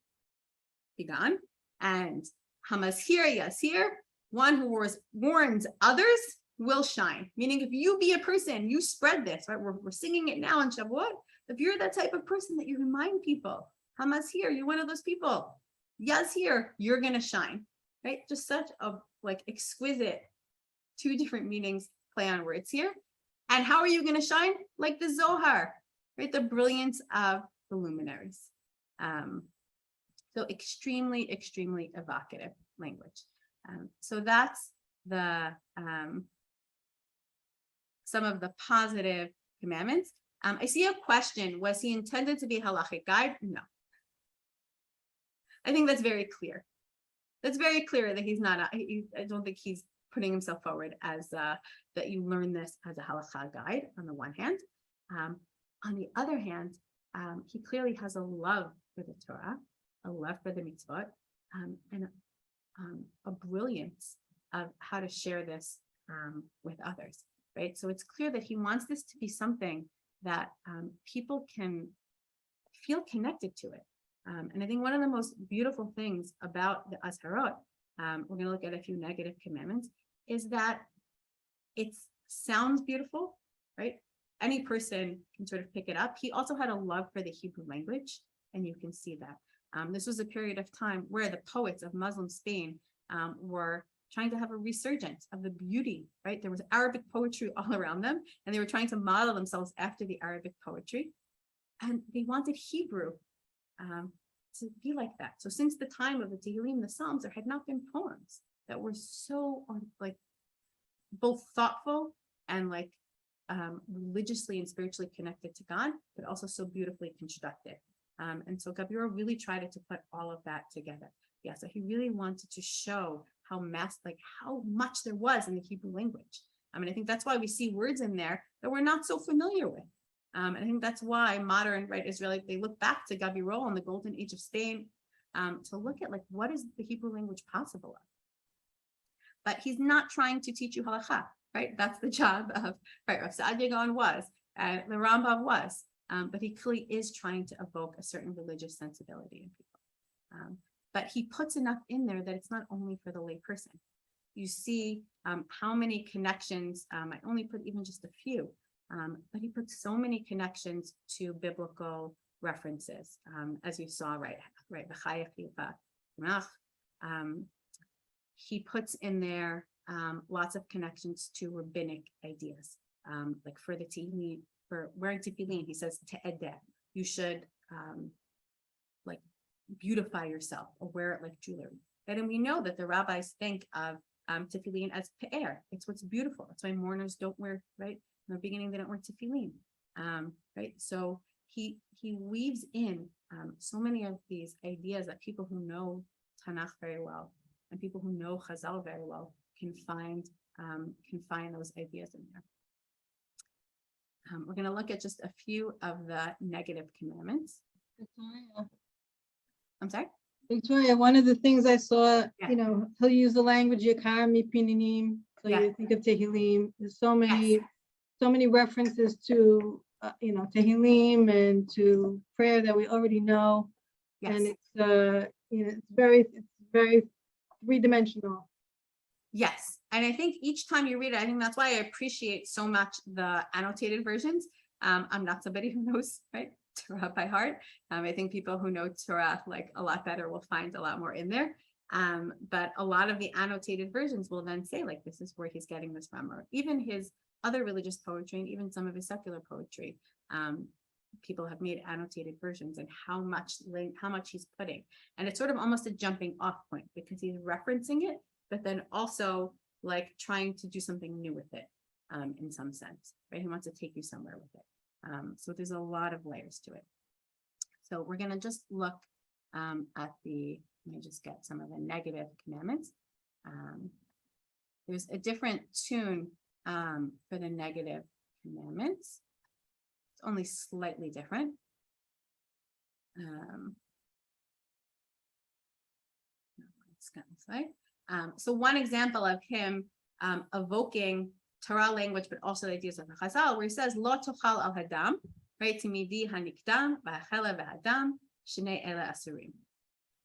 be gone. And Hamazhir Yasir, one who warns others, will shine. Meaning, if you be a person, you spread this, right? We're singing it now on Shavuot. If you're that type of person that you remind people, Hamazhir, you're one of those people. Yazhir, you're gonna shine, right? Just such a like exquisite 2 different meanings play on words here. And how are you gonna shine? Like the Zohar, right? The brilliance of the luminaries. So extremely, extremely evocative language. So that's the some of the positive commandments. I see a question. Was he intended to be a halachic guide? No. I think that's very clear. That's very clear that he's not, I don't think he's putting himself forward as that you learn this as a halakha guide on the one hand. On the other hand, he clearly has a love for the Torah, a love for the mitzvot, and a brilliance of how to share this with others, right? So it's clear that he wants this to be something that people can feel connected to it. And I think one of the most beautiful things about the Azharot, we're going to look at a few negative commandments, is that it sounds beautiful, right? Any person can sort of pick it up. He also had a love for the Hebrew language, and you can see that. This was a period of time where the poets of Muslim Spain were trying to have a resurgence of the beauty, right? There was Arabic poetry all around them, and they were trying to model themselves after the Arabic poetry. And they wanted Hebrew to be like that. So since the time of the Tehillim, the Psalms, there had not been poems that were so like both thoughtful and like religiously and spiritually connected to God, but also so beautifully constructed. And so Gabirol really tried to put all of that together. Yeah, so he really wanted to show how much there was in the Hebrew language. I mean, I think that's why we see words in there that we're not so familiar with. And I think that's why modern, right, Israeli, they look back to Gabirol and the golden age of Spain to look at like, what is the Hebrew language possible of? But he's not trying to teach you halakha, right? That's the job of, right, Rav Saadia Gaon was. The Rambam was, but he clearly is trying to evoke a certain religious sensibility in people. But he puts enough in there that it's not only for the lay person. You see how many connections, I only put even just a few, but he puts so many connections to biblical references, as you saw, right? He puts in there lots of connections to rabbinic ideas, like for the tehillim, for wearing tefillin, he says te'edeh, you should like beautify yourself or wear it like jewelry. And we know that the rabbis think of tefillin as pe'er. It's what's beautiful. That's why mourners don't wear, right? In the beginning, they don't wear tefillin, right? So he weaves in so many of these ideas that people who know Tanakh very well and people who know Chazal very well can find those ideas in there. We're going to look at just a few of the negative commandments. Victoria. I'm sorry? Victoria, one of the things I saw, Yeah. you know, he'll use the language Yakar mi pininim, so Yeah. you think of Tehillim. There's so many, Yes. so many references to, you know, Tehillim and to prayer that we already know. Yes. And it's, you know, it's very three-dimensional. Yes. And I think each time you read it, I think that's why I appreciate so much the annotated versions. I'm not somebody who knows, right, Torah by heart. I think people who know Torah like a lot better will find a lot more in there. But a lot of the annotated versions will then say, like, this is where he's getting this from, or even his other religious poetry and even some of his secular poetry. People have made annotated versions and how much he's putting. And it's sort of almost a jumping off point because he's referencing it, but then also like trying to do something new with it in some sense, right? He wants to take you somewhere with it. So there's a lot of layers to it. So we're going to just look at let me just get some of the negative commandments. There's a different tune for the negative commandments. It's only slightly different. Let's go this way. So one example of him evoking Torah language, but also the ideas of the Chazal, where he says, "Lo tochal al hadam, right? Timidi hanikdam, v'achela v'hadam, shnei ele asurim."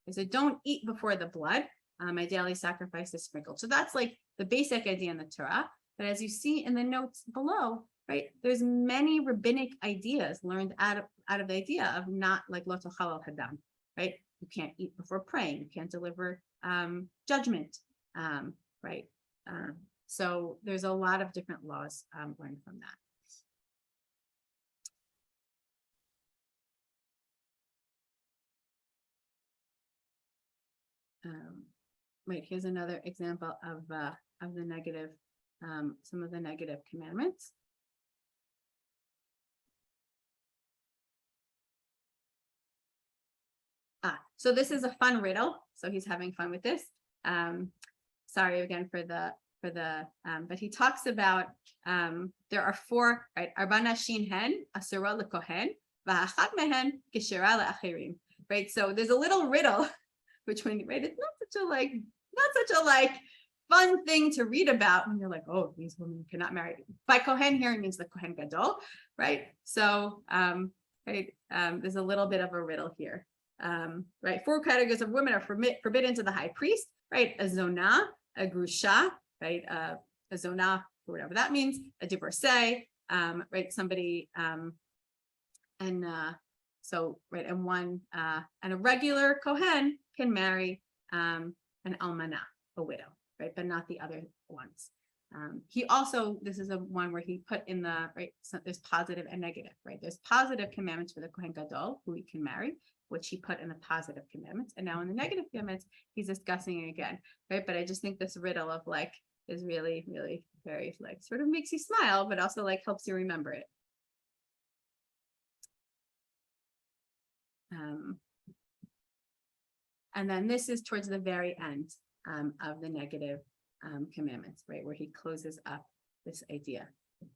He said, "Don't eat before the blood. My daily sacrifice is sprinkled." So that's like the basic idea in the Torah. But as you see in the notes below, right, there's many rabbinic ideas learned out of the idea of not like lo tochal al hadam, right? You can't eat before praying. You can't deliver judgment, right? So there's a lot of different laws learned from that. Right, here's another example of the negative, some of the negative commandments. So this is a fun riddle. So he's having fun with this. Sorry again for the but he talks about there are four, right? Arba nashin hen asura lekohen v'achat mehen keshera le'achirim. Right. So there's a little riddle between, right? It's not such a fun thing to read about when you're like, oh, these women cannot marry. By kohen here, it means the kohen gadol, right? So right, there's a little bit of a riddle here. Right, 4 categories of women are forbidden to the high priest, right? A zonah, a grusha, right? A zonah, or whatever that means, a divorcee, right? Somebody, and a regular kohen can marry an almanah, a widow, right? But not the other ones. He also, this is a one where he put in the, right, so there's positive and negative, right? There's positive commandments for the kohen gadol, who he can marry, which he put in the positive commandments. And now in the negative commandments, he's discussing it again, right? But I just think this riddle of is really, really very sort of makes you smile, but also helps you remember it. And then this is towards the very end of the negative commandments, right? Where he closes up this idea,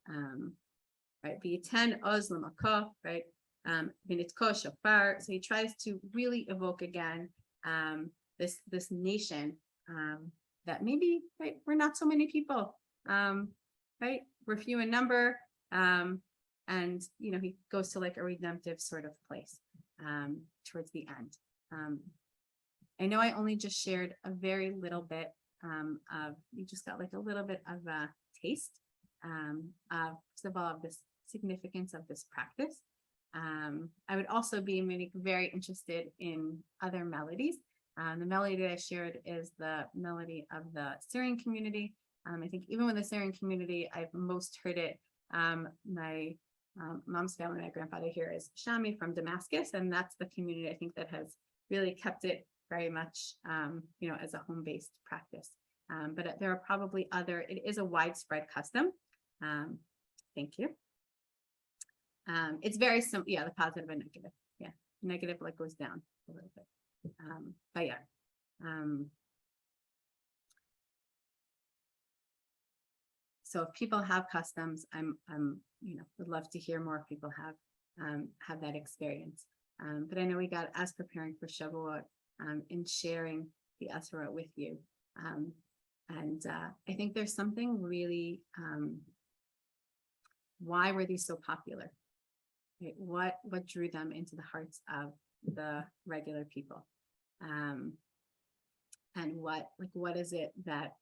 right? V'yiten oz l'makah, right? V'nitko shofar. So he tries to really evoke again this nation that maybe, right, we're not so many people, right? We're few in number, and he goes to like a redemptive sort of place towards the end. I know I only just shared a very little bit you just got like a little bit of a taste of, first of all, of this significance of this practice. I would also be very interested in other melodies. The melody that I shared is the melody of the Syrian community. I think even with the Syrian community, I've most heard it. My mom's family, my grandfather here is Shami from Damascus, and that's the community I think that has really kept it very much, as a home-based practice. But there are probably it is a widespread custom. Thank you. It's very simple. Yeah, the positive and negative. Yeah, negative like goes down a little bit. But yeah. So if people have customs, would love to hear more if people have that experience. But I know we got us preparing for Shavuot in sharing the Azharot with you. And I think there's something really, why were these so popular? Right? What drew them into the hearts of the regular people? And what is it that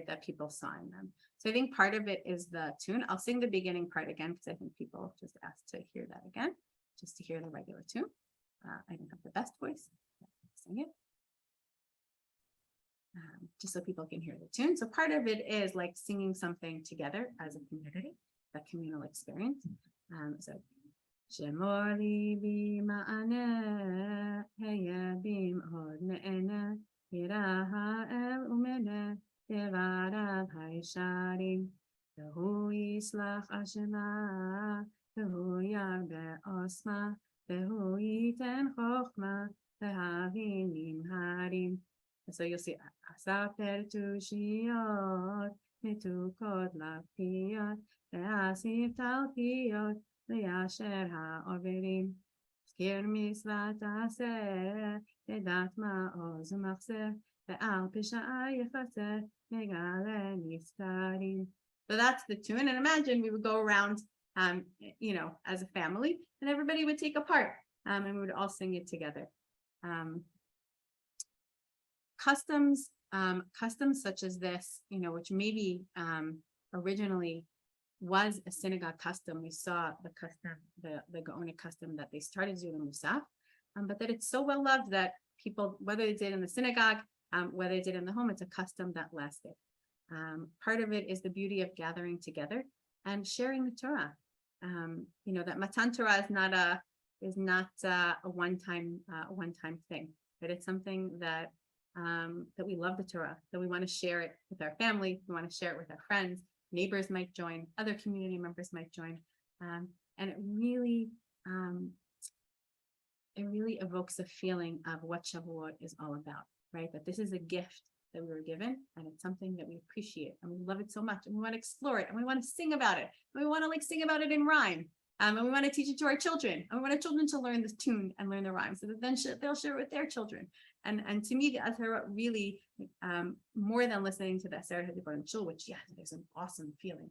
that people saw in them? So I think part of it is the tune. I'll sing the beginning part again because I think people just asked to hear that again, just to hear the regular tune. I don't have the best voice. I'll sing it. Just so people can hear the tune. So part of it is like singing something together as a community, that communal experience. So Shemor libi ma'aneh, heya bim od me'eneh, yira ha'el umeneh, devarav ha'isharim, vehu yislach ashema, vehu yarbe osma, vehu yiten chochma, vehavinim harim. So you'll see Asaper Tushiyot, Mitukot Lapiyot, Ve'asif Talpiyot, Ve'asher Ha'overim, Skir Mitzvat Aseh, Ve'dat Ma'oz Machzeh, Ve'al Pisha'a Yechatzeh, Megale Nistarim. So that's the tune. And imagine we would go around, as a family, and everybody would take a part, and we would all sing it together. Customs such as this, which maybe originally was a synagogue custom. We saw the custom, the Geonim custom that they started doing in Musaf, but that it's so well loved that people, whether they did in the synagogue, whether they did in the home, it's a custom that lasted. Part of it is the beauty of gathering together and sharing the Torah. That Matan Torah is not a one-time thing, but it's something that we love the Torah, that we want to share it with our family, we want to share it with our friends, neighbors might join, other community members might join, and it really evokes a feeling of what Shavuot is all about, right? That this is a gift that we were given, and it's something that we appreciate, and we love it so much, and we want to explore it, and we want to sing about it, and we want to sing about it in rhyme, and we want to teach it to our children, and we want our children to learn the tune and learn the rhyme, so that then they'll share it with their children. And to me, the Azharot really, more than listening to the Azharot in shul, which there's an awesome feeling,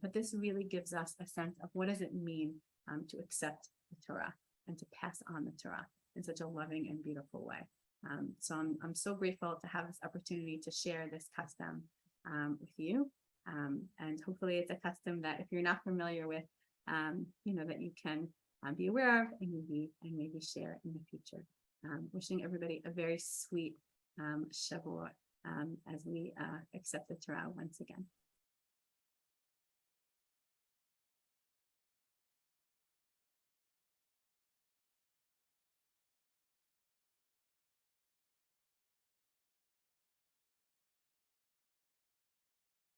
but this really gives us a sense of what does it mean to accept the Torah and to pass on the Torah in such a loving and beautiful way. So I'm so grateful to have this opportunity to share this custom with you, and hopefully it's a custom that if you're not familiar with, that you can be aware of and maybe share in the future. Wishing everybody a very sweet Shavuot as we accept the Torah once again.